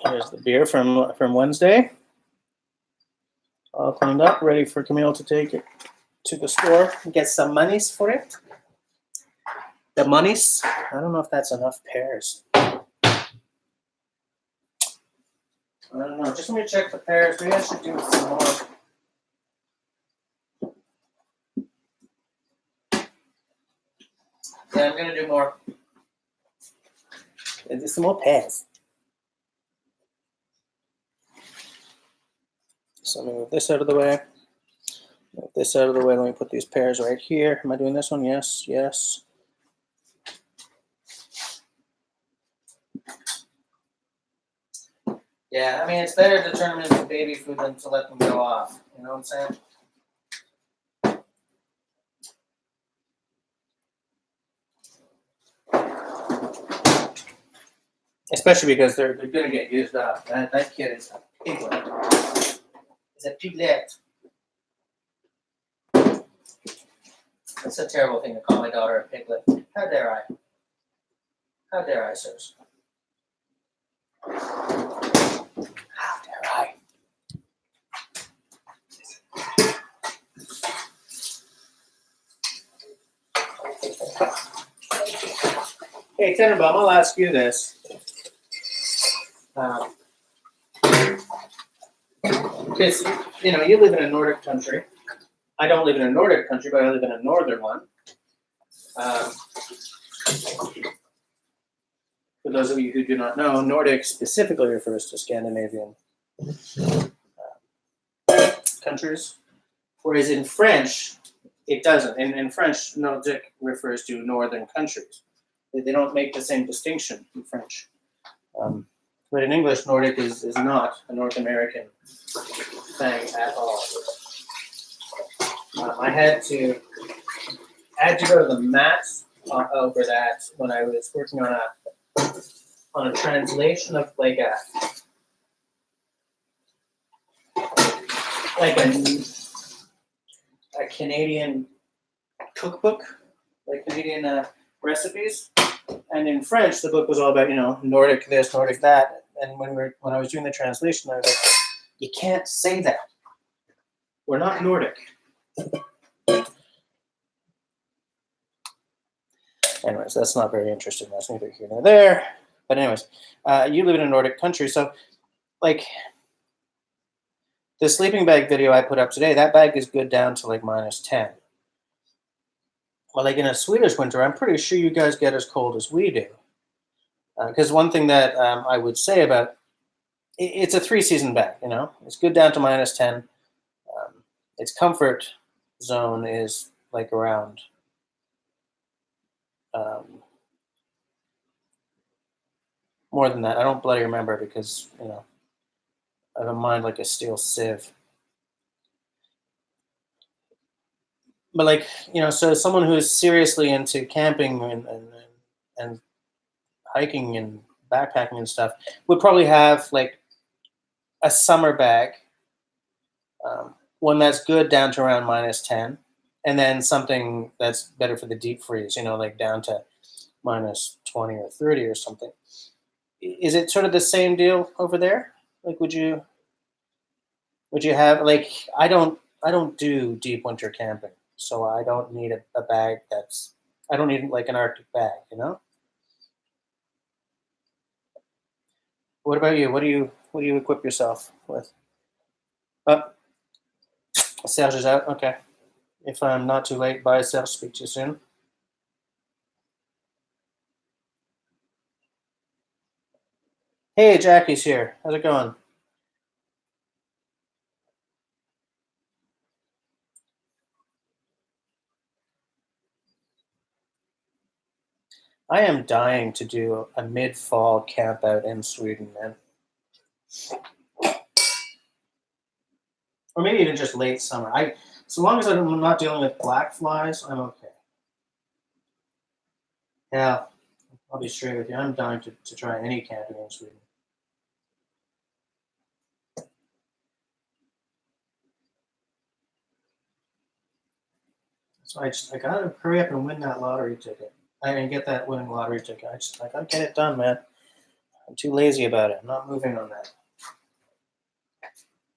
Here's the beer from Wednesday. All cleaned up, ready for Camille to take it to the store and get some monies for it. The monies? I don't know if that's enough pears. I don't know. Just let me check the pears. Maybe I should do some more. Yeah, I'm gonna do more. Do some more pears. So let me move this out of the way. Move this out of the way. Let me put these pears right here. Am I doing this one? Yes, yes. Yeah, I mean, it's better to turn them into baby food than to let them go off. You know what I'm saying? Especially because they're going to get used up. That kid is a piglet. He's a piglet. That's a terrible thing to call my daughter a piglet. How dare I? How dare I, sirs? How dare I? Hey, Tenenbaum, I'll ask you this. Because, you know, you live in a Nordic country. I don't live in a Nordic country, but I live in a northern one. For those of you who do not know, Nordic specifically refers to Scandinavian countries, whereas in French, it doesn't. In French, Nordic refers to northern countries. They don't make the same distinction in French. But in English, Nordic is not a North American thing at all. I had to go to the maths over that when I was working on a translation of like a Canadian cookbook, like Canadian recipes. And in French, the book was all about, you know, Nordic this, Nordic that. And when I was doing the translation, I was like, you can't say that. We're not Nordic. Anyways, that's not very interesting. That's neither here nor there. But anyways, you live in a Nordic country. So, like, the sleeping bag video I put up today, that bag is good down to like -10. Well, like in a Swedish winter, I'm pretty sure you guys get as cold as we do. Because one thing that I would say about it's a 3 season bag. You know, it's good down to -10. Its comfort zone is like around um, more than that. I don't bloody remember because I have a mind like a steel sieve. But like so someone who is seriously into camping and hiking and backpacking and stuff would probably have like a summer bag, one that's good down to around -10, and then something that's better for the deep freeze. Like down to -20 or 30 or something. Is it sort of the same deal over there? Like, would you have like I don't do deep winter camping, so I don't need a bag that's I don't need like an Arctic bag. What about you? What do you equip yourself with? Oh, Serge is out. Okay. If I'm not too late, bye, Serge. Speak to you soon. Hey, Jackie's here. How's it going? I am dying to do a mid-fall camp out in Sweden, man. Or maybe even just late summer. So long as I'm not dealing with black flies, I'm okay. Yeah, I'll be straight with you. I'm dying to try any camping in Sweden. So I gotta hurry up and win that lottery ticket. I can get that winning lottery ticket. I gotta get it done, man. I'm too lazy about it. I'm not moving on that.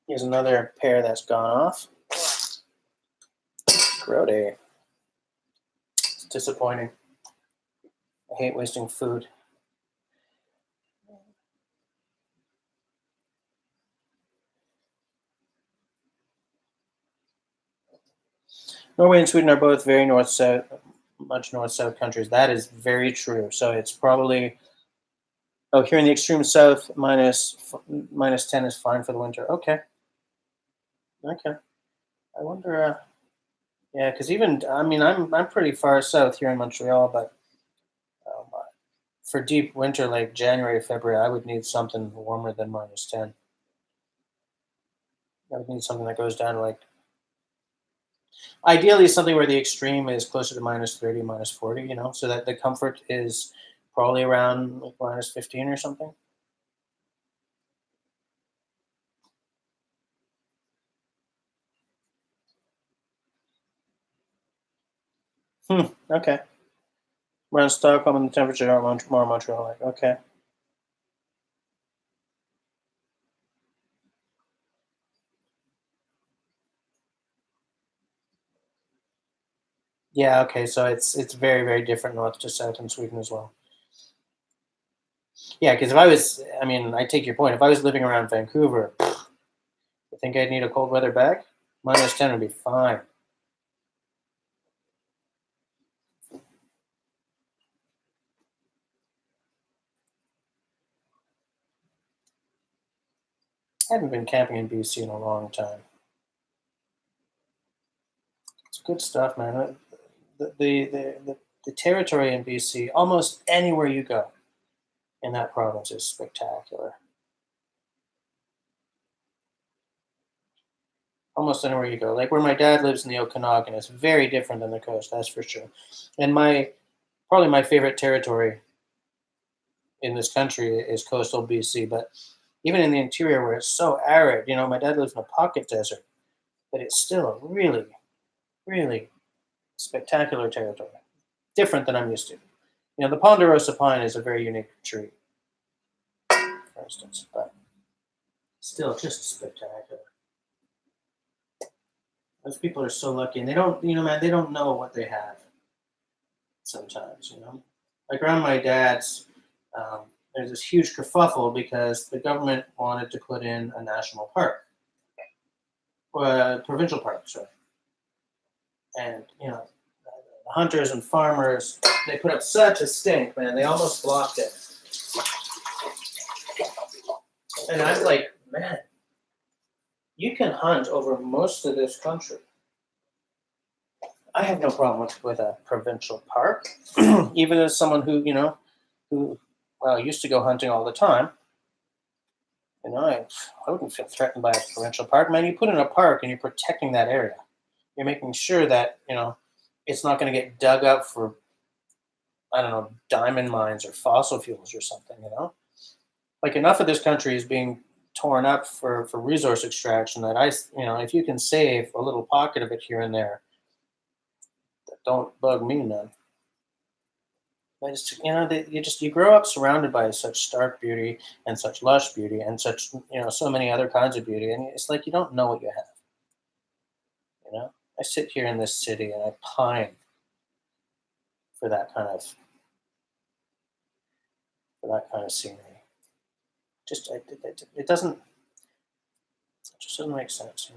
Here's another pair that's gone off. Grody. It's disappointing. I hate wasting food. Norway and Sweden are both very north-south, much north-south countries. That is very true. So it's probably here in the extreme south, -10 is fine for the winter. Okay, okay. I wonder. Yeah, because even I mean I'm pretty far south here in Montreal, but um, for deep winter like January, February, I would need something warmer than -10. I would need something that goes down to like ideally something where the extreme is closer to -30, -40. So that the comfort is probably around like -15 or something. Okay. Around Stockholm and the temperature are more Montreal like. Okay. Yeah. Okay. So it's very very different north to south in Sweden as well. Yeah, because if I was, I mean, I take your point. If I was living around Vancouver, I think I'd need a cold weather bag. -10 would be fine. I haven't been camping in BC in a long time. It's good stuff, man. The territory in BC, almost anywhere you go in that province is spectacular. Almost anywhere you go. Like where my dad lives in the Okanagan, it's very different than the coast, that's for sure. And probably my favorite territory in this country is coastal BC, but even in the interior where it's so arid, my dad lives in a pocket desert, but it's still a really, really spectacular territory. Different than I'm used to. The ponderosa pine is a very unique tree, for instance, but still just spectacular. Those people are so lucky, and they don't, man, they don't know what they have sometimes. Like around my dad's, um, there's this huge kerfuffle because the government wanted to put in a national park, or a provincial park, sorry. And, the hunters and farmers, they put up such a stink, man. They almost blocked it. And I'm like, man, you can hunt over most of this country. I have no problem with a provincial park, even as someone who, who, well, used to go hunting all the time. I wouldn't feel threatened by a provincial park. Man, you put in a park and you're protecting that area. You're making sure that, it's not going to get dug up for, I don't know, diamond mines or fossil fuels or something. Like enough of this country is being torn up for resource extraction that if you can save a little pocket of it here and there, don't bug me none. I just, you grow up surrounded by such stark beauty and such lush beauty and such, so many other kinds of beauty. And it's like, you don't know what you have. I sit here in this city and I pine for that kind of scenery. Just it doesn't make sense.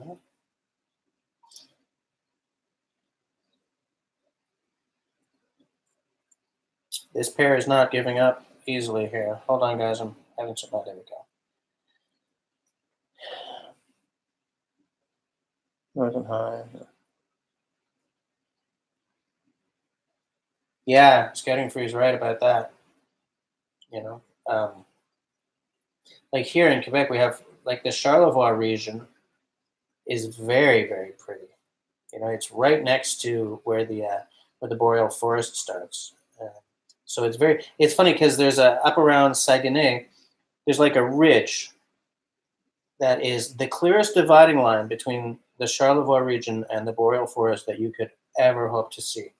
This pair is not giving up easily here. Hold on, guys. I'm having some. Oh, there we go. Northern High. Yeah, Scouting Free's right about that. Like here in Quebec, we have like the Charlevoix region is very, very pretty. It's right next to where the boreal forest starts. So it's funny because there's up around Saguenay, there's like a ridge that is the clearest dividing line between the Charlevoix region and the boreal forest that you could ever hope to see.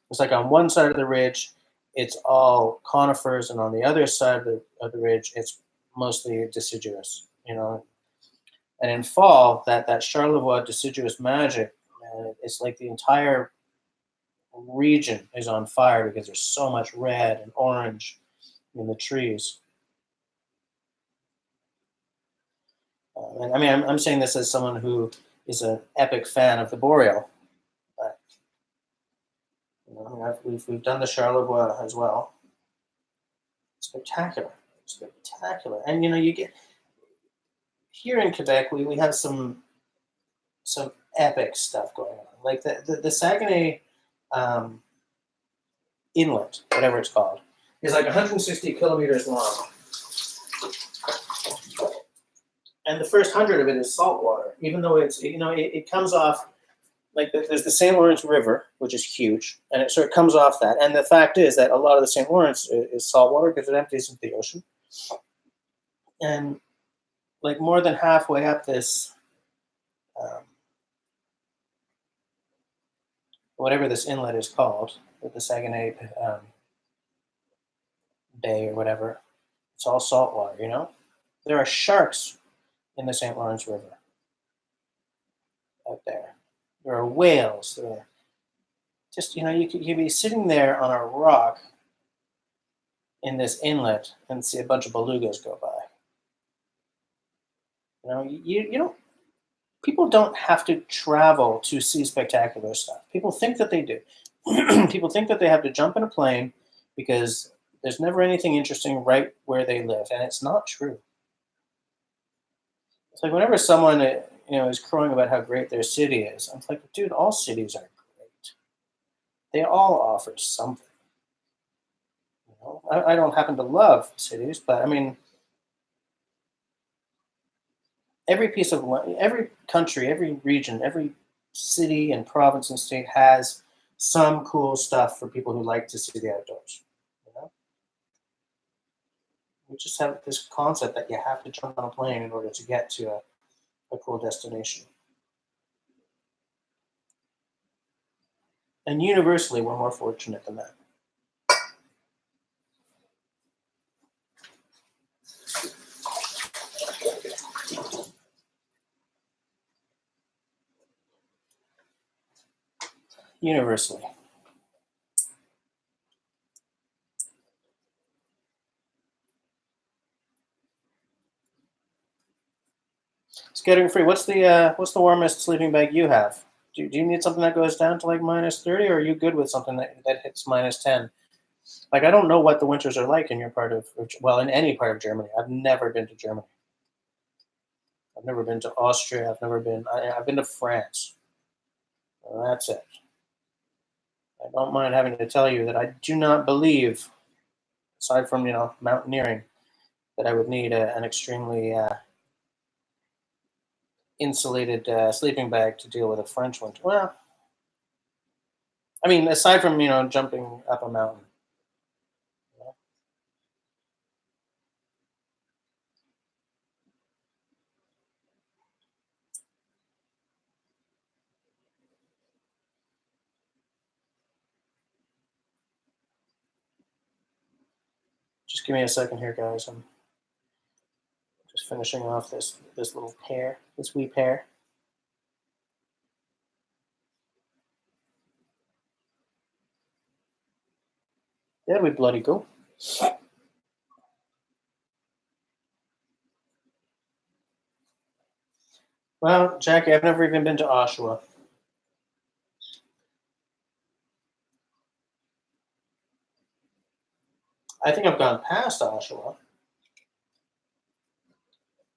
It's like on one side of the ridge, it's all conifers, and on the other side of the ridge, it's mostly deciduous. And in fall, that Charlevoix deciduous magic, it's like the entire region is on fire because there's so much red and orange in the trees. And I mean, I'm saying this as someone who is an epic fan of the boreal. But, we've done the Charlevoix as well. Spectacular, and you get here in Quebec, we have some epic stuff going on, like the Saguenay Inlet, whatever it's called, is like 160 kilometers long. And the first 100 of it is saltwater, even though it comes off, like there's the St. Lawrence River, which is huge, and it comes off that. And the fact is that a lot of the St. Lawrence is saltwater because it empties into the ocean. And like more than halfway up this, whatever this inlet is called, with the Saguenay Bay or whatever, it's all saltwater. There are sharks in the St. Lawrence River out there. There are whales. There are just, you could be sitting there on a rock in this inlet and see a bunch of belugas go by. You don't. People don't have to travel to see spectacular stuff. People think that they do. People think that they have to jump in a plane because there's never anything interesting right where they live, and it's not true. It's like whenever someone is crowing about how great their city is, I'm like, dude, all cities are great. They all offer something. I don't happen to love cities, but I mean, every piece of every country, every region, every city and province and state has some cool stuff for people who like to see the outdoors. We just have this concept that you have to jump on a plane in order to get to a cool destination. And universally, we're more fortunate than that. Universally. Getting free. What's the warmest sleeping bag you have? Do you need something that goes down to like -30, or are you good with something that hits -10? Like, I don't know what the winters are like in your part of, well, in any part of Germany. I've never been to Germany. I've never been to Austria. I've been to France. And that's it. I don't mind having to tell you that I do not believe, aside from, mountaineering, that I would need an extremely insulated sleeping bag to deal with a French winter. Well, I mean, aside from, jumping up a mountain. you know. Just give me a second here, guys. I'm just finishing off this little pear, this wee pear. There we bloody go. Well, Jackie, I've never even been to Oshawa. I think I've gone past Oshawa.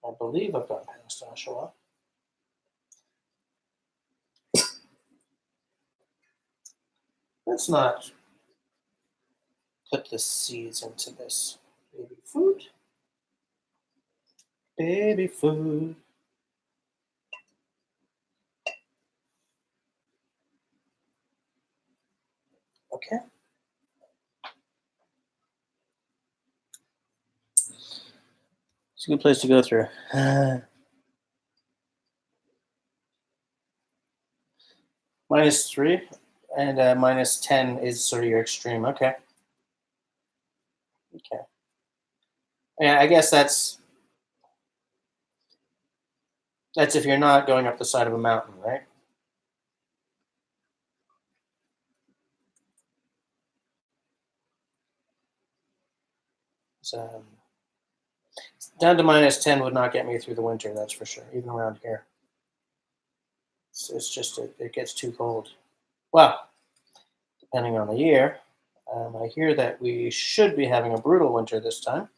I believe I've gone past Oshawa. Let's not put the seeds into this baby food. Baby food. Okay. It's a good place to go through. -3 and -10 is sort of your extreme. Okay. Okay. Yeah, I guess that's if you're not going up the side of a mountain, right? So down to -10 would not get me through the winter. That's for sure. Even around here, it's just it gets too cold. Well, depending on the year. I hear that we should be having a brutal winter this time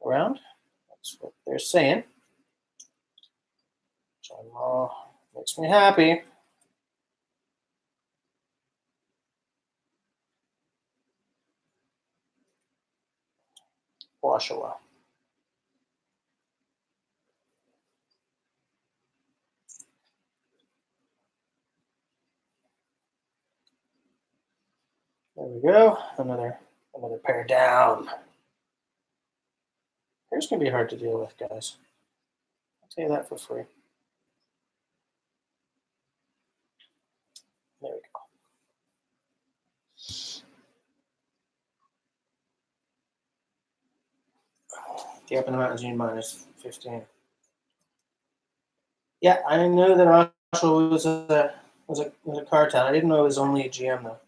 around. That's what they're saying. Which makes me happy. Oshawa. There we go. Another pair down. Hair's gonna be hard to deal with, guys. I'll tell you that for free. There we go. The up in the mountains, you need -15. Yeah, I knew that Oshawa was a car town. I didn't know it was only a GM though.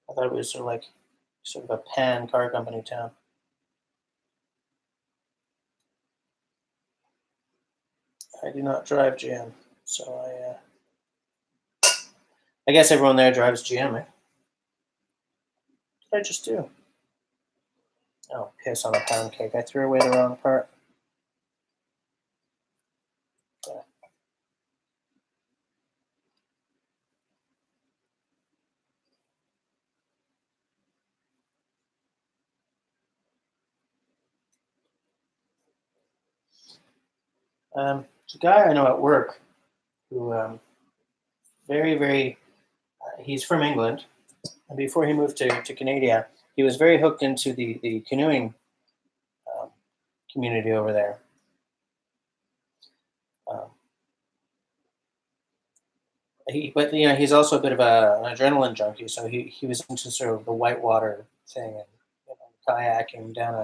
I thought it was sort of a pan car company town. I do not drive GM, so I guess everyone there drives GM. Eh? What did I just do? Oh, piss on a pound cake! I threw away the wrong part. Yeah. There's a guy I know at work who very very he's from England, and before he moved to Canada, he was very hooked into the canoeing um, community over there. Um, but he's also a bit of an adrenaline junkie, so he was into sort of the whitewater thing and kayaking down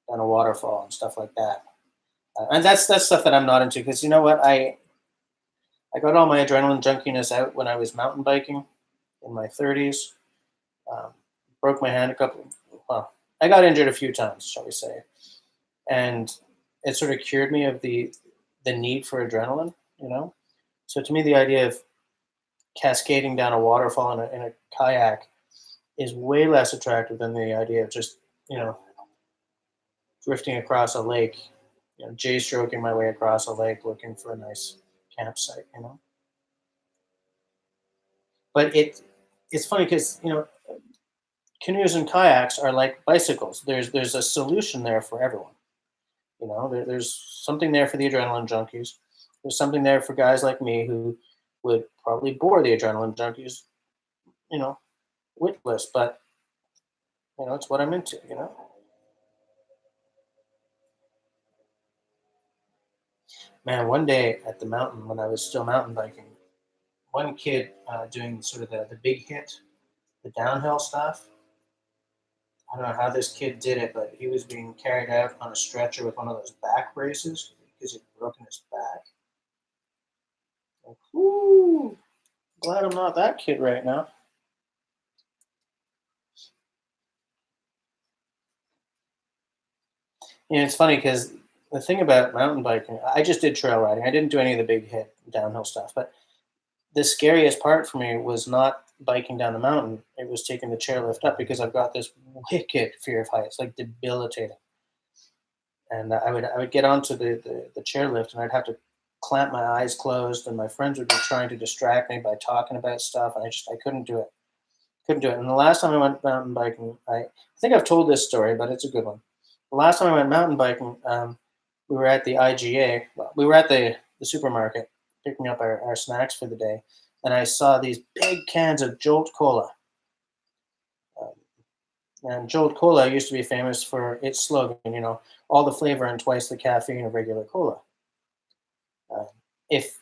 a waterfall and stuff like that. And that's stuff that I'm not into because you know what I got all my adrenaline junkiness out when I was mountain biking in my 30s. Um, broke my hand a couple. Well, I got injured a few times, shall we say, and it sort of cured me of the need for adrenaline. So to me, the idea of cascading down a waterfall in a kayak is way less attractive than the idea of just, drifting across a lake, jay stroking my way across a lake looking for a nice campsite. But it's funny because, canoes and kayaks are like bicycles. There's a solution there for everyone. There's something there for the adrenaline junkies. There's something there for guys like me who would probably bore the adrenaline junkies, you know, witless, but it's what I'm into. Man, one day at the mountain when I was still mountain biking, one kid doing sort of the big hit, the downhill stuff. I don't know how this kid did it, but he was being carried out on a stretcher with one of those back braces because he'd broken his back. Like, whoo, glad I'm not that kid right now. It's funny because the thing about mountain biking, I just did trail riding. I didn't do any of the big hit downhill stuff, but the scariest part for me was not biking down the mountain. It was taking the chairlift up because I've got this wicked fear of heights, like debilitating. And I would get onto the chairlift and I'd have to clamp my eyes closed, and my friends would be trying to distract me by talking about stuff, and I couldn't do it. Couldn't do it. And the last time I went mountain biking, I think I've told this story, but it's a good one. The last time I went mountain biking, we were at the IGA. Well, we were at the supermarket picking up our snacks for the day, and I saw these big cans of Jolt Cola. Um, and Jolt Cola used to be famous for its slogan, all the flavor and twice the caffeine of regular cola. Uh, if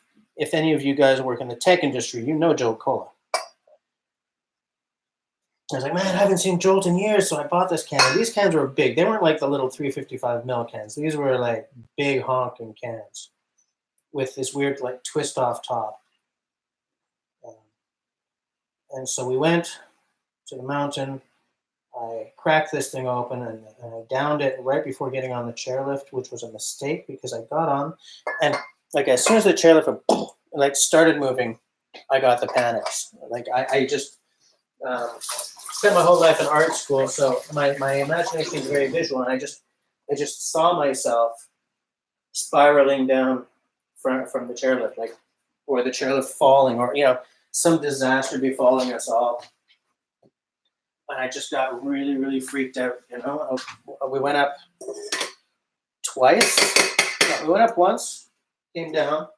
any of you guys work in the tech industry, you know Jolt Cola. I was like, man, I haven't seen Jolt in years, so I bought this can. And these cans were big. They weren't like the little 355 ml cans. These were like big honking cans with this weird like twist off top. And so we went to the mountain. I cracked this thing open and I downed it right before getting on the chairlift, which was a mistake because I got on, and like as soon as the chairlift like started moving, I got the panics. Like I just spent my whole life in art school, so my imagination is very visual, and I just saw myself spiraling down from the chairlift, like, or the chairlift falling, or some disaster befalling us all. And I just got really, really freaked out. We went up twice. No, we went up once, came down,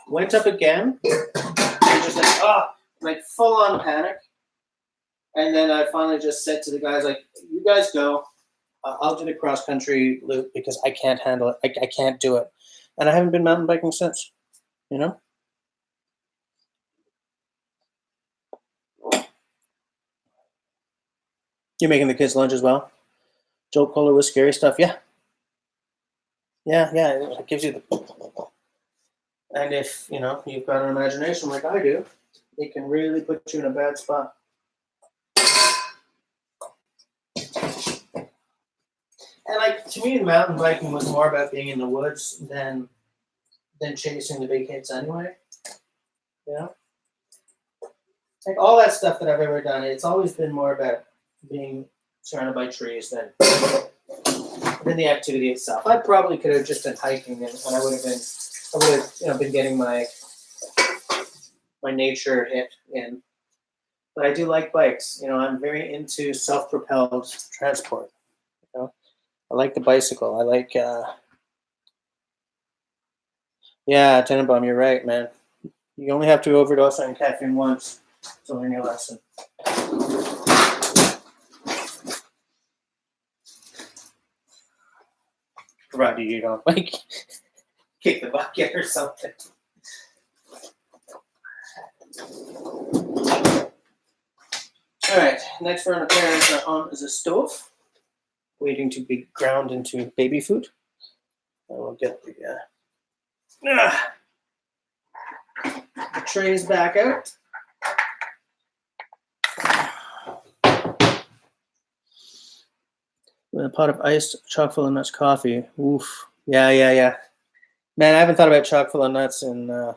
went up again, and just like full on panic. And then I finally just said to the guys, like, you guys go. I'll do the cross country loop because I can't handle it. I can't do it. And I haven't been mountain biking since, You're making the kids lunch as well? Jolt Cola with scary stuff, yeah. Yeah, it gives you the... And if, you've got an imagination like I do, it can really put you in a bad spot. And like, to me, mountain biking was more about being in the woods than chasing the big hits anyway. Like all that stuff that I've ever done, it's always been more about being surrounded by trees than the activity itself. I probably could have just been hiking, and I would have been getting my nature hit in. But I do like bikes. I'm very into self-propelled transport. I like the bicycle. I like, yeah, Tenenbaum, you're right, man. You only have to overdose on caffeine once to learn your lesson. Provided you don't, like, kick the bucket or something. All right, next we're on is a stove, waiting to be ground into baby food. I will get the trays back out. With a pot of iced chock full of nuts coffee. Oof. Yeah. Man, I haven't thought about chock full of nuts in,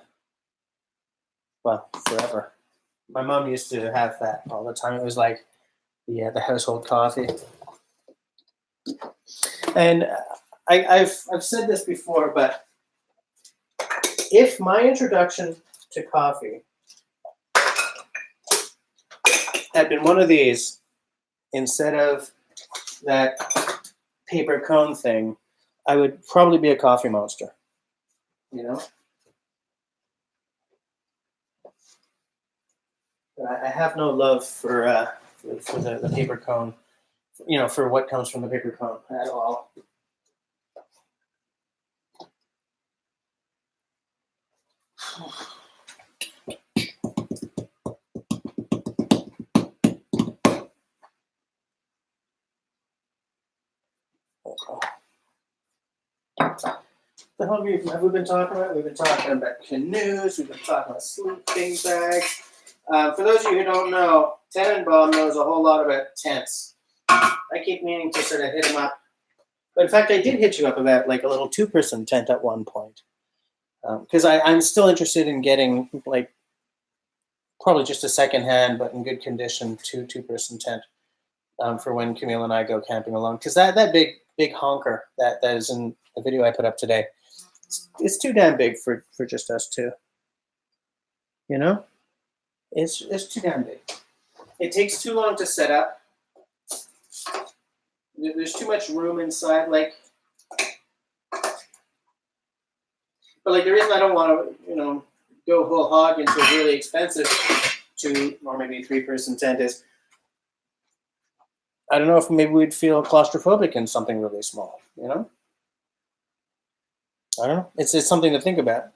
forever. My mom used to have that all the time. It was like the household coffee. And I've said this before, but if my introduction to coffee had been one of these instead of that paper cone thing, I would probably be a coffee monster, you know? But I have no love for the paper cone, you know, for what comes from the paper cone at all. The hell have we been talking about? We've been talking about canoes. We've been talking about sleeping bags. For those of you who don't know, Tannenbaum knows a whole lot about tents. I keep meaning to sort of hit him up. But in fact, I did hit you up about like a little 2-person tent at one point. Because I'm still interested in getting like probably just a secondhand, but in good condition, 2-person tent for when Camille and I go camping alone. Because that big honker that is in the video I put up today, it's too damn big for just us two. You know, it's too damn big. It takes too long to set up. There's too much room inside, like. But like the reason I don't want to, you know, go whole hog into a really expensive 2 or maybe 3-person tent is, I don't know if maybe we'd feel claustrophobic in something really small, you know? I don't know. It's something to think about.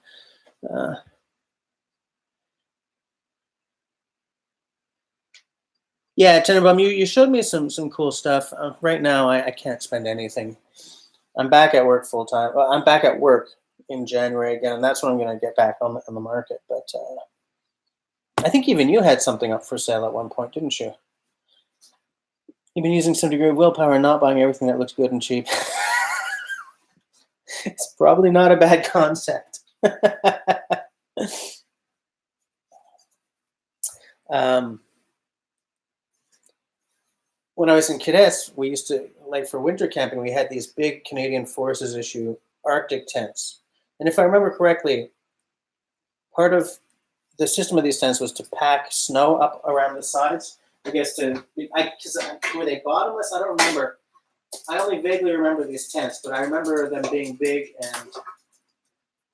Yeah, Tenenbaum, you showed me some cool stuff. Right now, I can't spend anything. I'm back at work full time. Well, I'm back at work in January again, and that's when I'm going to get back on the market. But I think even you had something up for sale at one point, didn't you? You've been using some degree of willpower and not buying everything that looks good and cheap. It's probably not a bad concept. When I was in cadets, we used to, like for winter camping, we had these big Canadian Forces issue Arctic tents. And if I remember correctly, part of the system of these tents was to pack snow up around the sides. I guess because were they bottomless? I don't remember. I only vaguely remember these tents, but I remember them being big and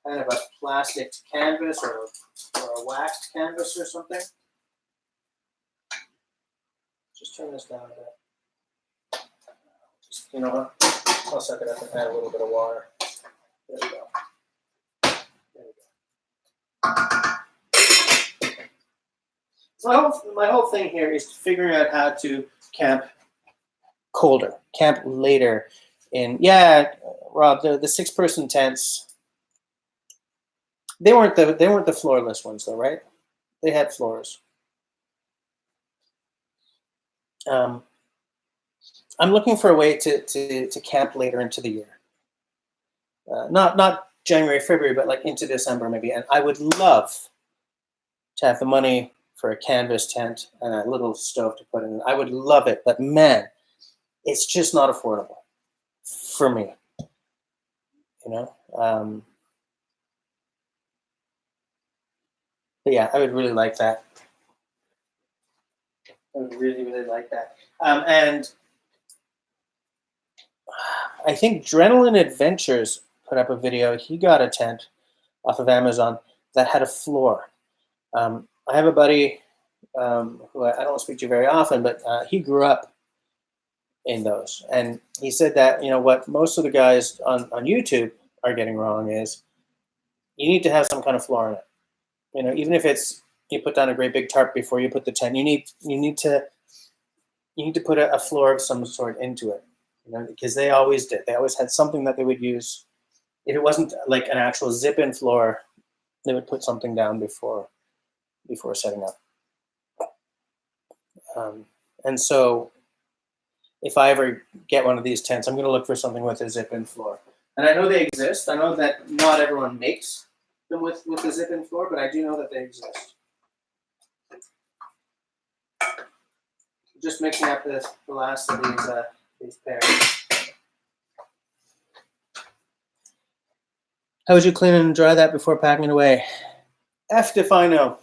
kind of a plastic canvas or a waxed canvas or something. Just turn this down a bit. Just, you know what? I'll suck it up and add a little bit of water. There we go. There we go. So my whole thing here is figuring out how to camp colder, camp later. Rob, the 6-person tents. They weren't the floorless ones though, right? They had floors. I'm looking for a way to camp later into the year. Not January, February, but like into December maybe. And I would love to have the money for a canvas tent and a little stove to put in. I would love it, but man, it's just not affordable for me. You know. But yeah, I would really like that. I would really, really like that. And I think Adrenaline Adventures put up a video. He got a tent off of Amazon that had a floor. I have a buddy who I don't speak to very often, but he grew up in those. And he said that, you know, what most of the guys on YouTube are getting wrong is you need to have some kind of floor in it. You know, even if it's you put down a great big tarp before you put the tent, you need to put a floor of some sort into it. You know, because they always did. They always had something that they would use. If it wasn't like an actual zip-in floor, they would put something down before setting up. And so if I ever get one of these tents, I'm going to look for something with a zip-in floor. And I know they exist. I know that not everyone makes them with a zip-in floor, but I do know that they exist. just mixing up the last of these pairs. How would you clean and dry that before packing it away? Effed if I know.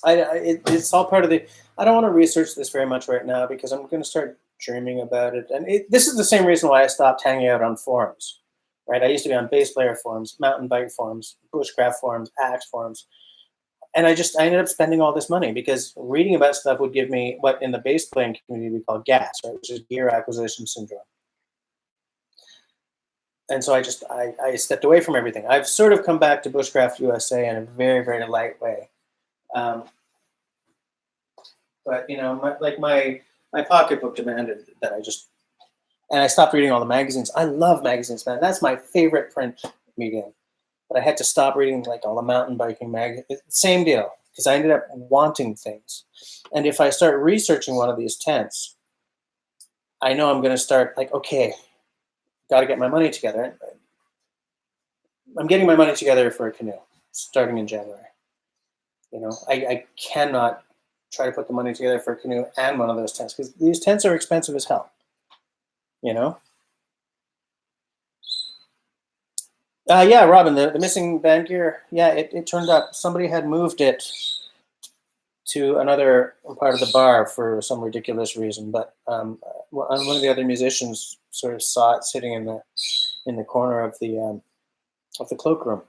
It's all part of the. I don't want to research this very much right now because I'm going to start dreaming about it. And this is the same reason why I stopped hanging out on forums, right? I used to be on bass player forums, mountain bike forums, bushcraft forums, axe forums. And I ended up spending all this money because reading about stuff would give me what in the bass playing community we call GAS, right, which is gear acquisition syndrome. And so I stepped away from everything. I've sort of come back to Bushcraft USA in a very, very light way. But you know, my pocketbook demanded that I stopped reading all the magazines. I love magazines, man. That's my favorite print medium. But I had to stop reading like all the mountain biking magazines. Same deal, because I ended up wanting things. And if I start researching one of these tents, I know I'm going to start like, okay, got to get my money together. I'm getting my money together for a canoe starting in January. You know, I cannot try to put the money together for a canoe and one of those tents because these tents are expensive as hell. You know? Yeah, Robin, the missing band gear, yeah, it turned up. Somebody had moved it to another part of the bar for some ridiculous reason, but one of the other musicians sort of saw it sitting in the corner of the cloakroom.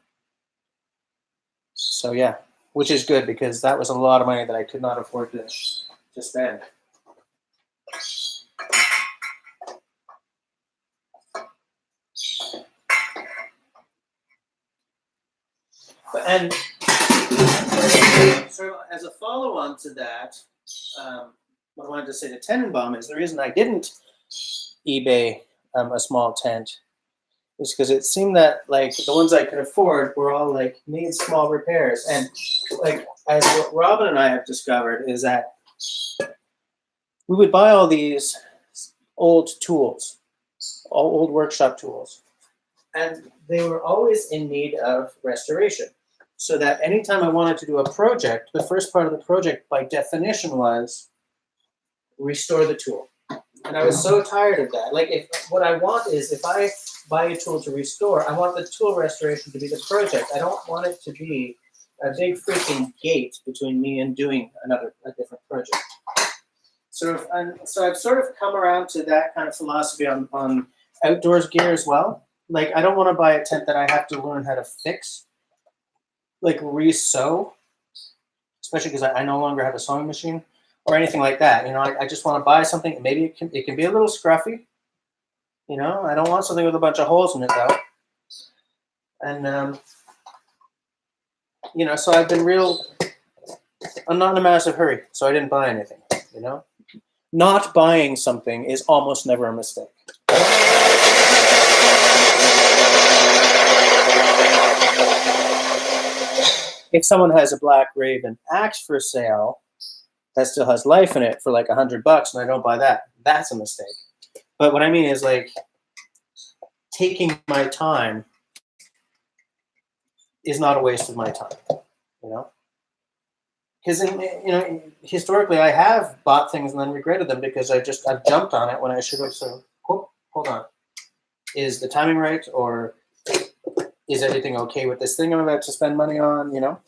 So yeah, which is good because that was a lot of money that I could not afford to spend. And sort of as a follow-on to that, what I wanted to say to Tenenbaum is the reason I didn't eBay a small tent is because it seemed that like the ones I could afford were all like need small repairs. And like as what Robin and I have discovered is that we would buy all these old tools, all old workshop tools, and they were always in need of restoration. So that anytime I wanted to do a project, the first part of the project by definition was restore the tool. And I was so tired of that. Like what I want is if I buy a tool to restore, I want the tool restoration to be the project. I don't want it to be a big freaking gate between me and doing a different project. So I've sort of come around to that kind of philosophy on outdoors gear as well. Like I don't want to buy a tent that I have to learn how to fix. Like re-sew, especially because I no longer have a sewing machine or anything like that. You know, I just want to buy something. Maybe it can be a little scruffy. You know, I don't want something with a bunch of holes in it though. And you know, so I'm not in a massive hurry, so I didn't buy anything. You know, not buying something is almost never a mistake. If someone has a Black Raven axe for sale that still has life in it for like $100 and I don't buy that, that's a mistake. But what I mean is like taking my time is not a waste of my time, you know? Because you know, historically I have bought things and then regretted them because I've jumped on it when I should have said, oh, hold on. Is the timing right, or is everything okay with this thing I'm about to spend money on, you know?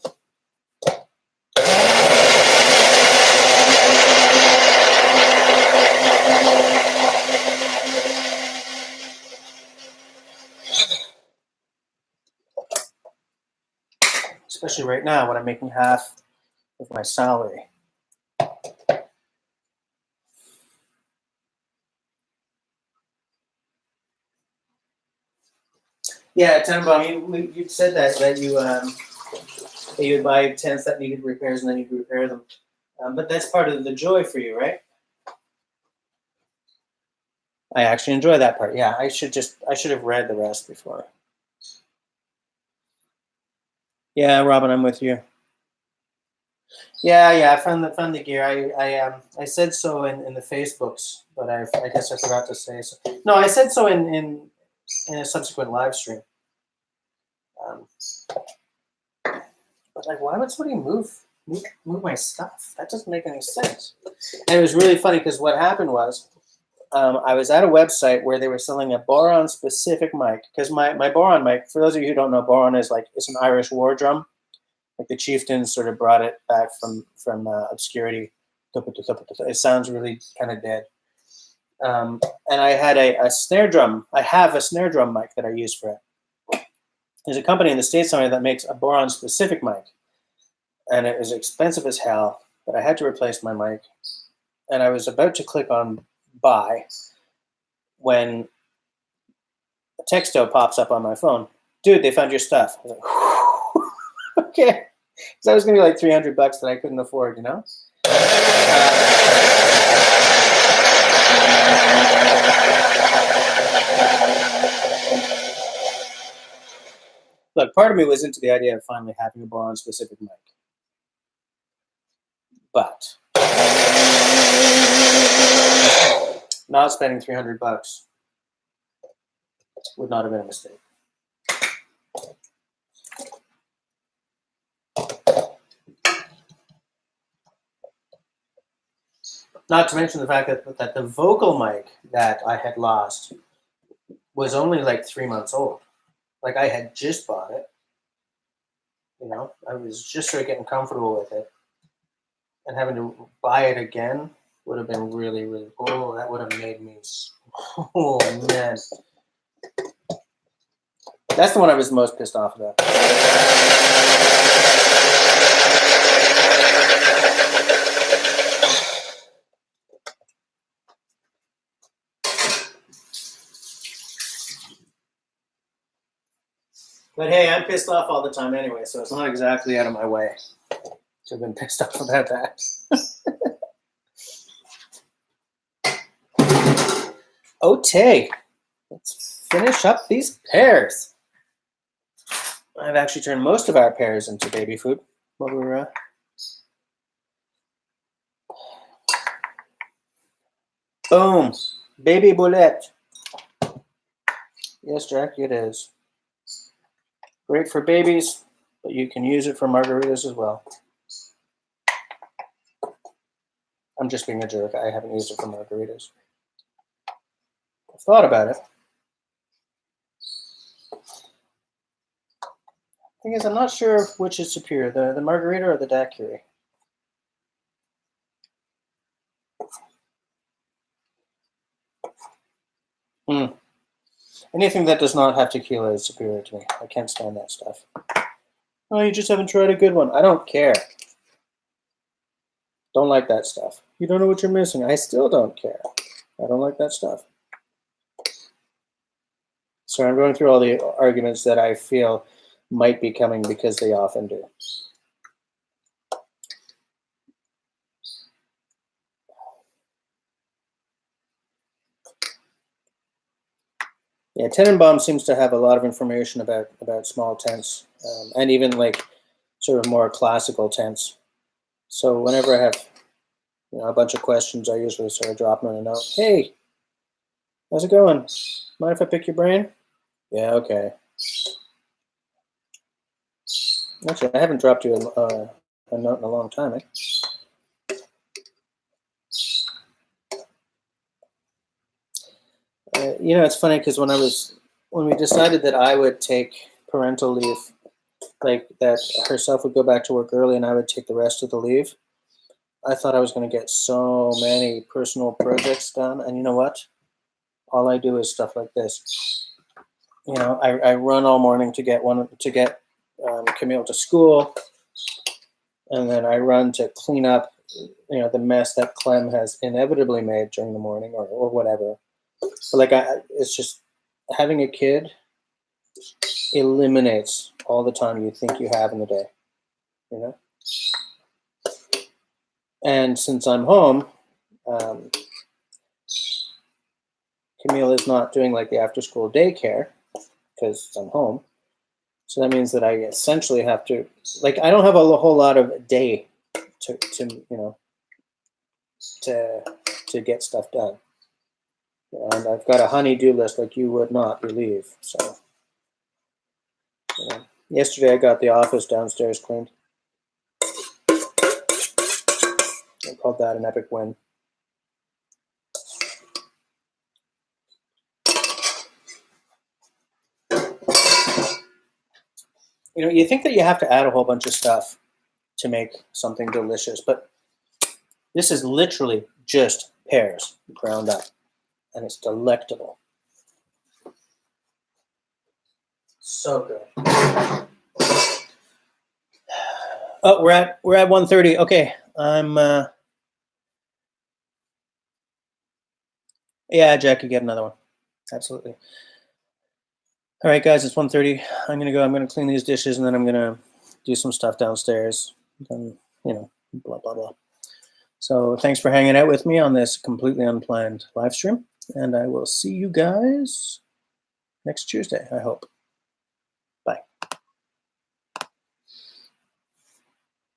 Especially right now when I'm making half of my salary. Yeah, Tenenbaum, you said that you would buy tents that needed repairs and then you'd repair them. But that's part of the joy for you, right? I actually enjoy that part. Yeah, I should have read the rest before. Yeah, Robin, I'm with you. Yeah, I found the gear. I said so in the Facebooks, but I guess I forgot to say so. No, I said so in a subsequent live stream. But like, why would somebody move move my stuff. That doesn't make any sense. And it was really funny because what happened was I was at a website where they were selling a boron-specific mic. Because my boron mic, for those of you who don't know, boron is like, it's an Irish war drum. Like the chieftains sort of brought it back from obscurity. It sounds really kind of dead. And I had a snare drum. I have a snare drum mic that I use for it. There's a company in the States somewhere that makes a boron-specific mic. And it was expensive as hell, but I had to replace my mic. And I was about to click on buy when a texto pops up on my phone. Dude, they found your stuff. I was like, okay. Because that was going to be like $300 that I couldn't afford, you know? Look, part of me was into the idea of finally having a boron-specific mic. But not spending $300 would not have been a mistake. Not to mention the fact that the vocal mic that I had lost was only like 3 months old. Like I had just bought it. You know, I was just sort of getting comfortable with it. And having to buy it again would have been really, really, oh, that would have made me, oh man. That's the one I was the most pissed off about. But hey, I'm pissed off all the time anyway, so it's not exactly out of my way to have been pissed off about that. Okay, let's finish up these pears. I've actually turned most of our pears into baby food. What we're boom, baby boulette. Yes, Jack, it is. Great for babies, but you can use it for margaritas as well. I'm just being a jerk. I haven't used it for margaritas. I've thought about it. Thing is, I'm not sure which is superior, the margarita or the daiquiri. Anything that does not have tequila is superior to me. I can't stand that stuff. Oh, you just haven't tried a good one. I don't care. Don't like that stuff. You don't know what you're missing. I still don't care. I don't like that stuff. So I'm going through all the arguments that I feel might be coming because they often do. Yeah, Tenenbaum seems to have a lot of information about small tents, and even like sort of more classical tents. So whenever I have a bunch of questions, I usually sort of drop them in a note. Hey, how's it going? Mind if I pick your brain? Yeah, okay. Actually, I haven't dropped you a note in a long time, eh? It's funny because when we decided that I would take parental leave, like that herself would go back to work early and I would take the rest of the leave, I thought I was going to get so many personal projects done. And you know what? All I do is stuff like this. I run all morning to get Camille to school, and then I run to clean up, the mess that Clem has inevitably made during the morning or whatever. But like it's just having a kid eliminates all the time you think you have in the day, And since I'm home, Camille is not doing like the after-school daycare because I'm home. So that means that I essentially have to, like, I don't have a whole lot of day to get stuff done. And I've got a honey-do list like you would not believe. So, yesterday I got the office downstairs cleaned. called that an epic win. You know, you think that you have to add a whole bunch of stuff to make something delicious, but this is literally just pears ground up, and it's delectable. So good. Oh, we're at 1:30. Okay, yeah, Jack, you get another one. Absolutely. All right, guys, it's 1:30. I'm gonna go. I'm gonna clean these dishes, and then I'm gonna do some stuff downstairs. And, you know, blah blah blah. So thanks for hanging out with me on this completely unplanned live stream, and I will see you guys next Tuesday, I hope.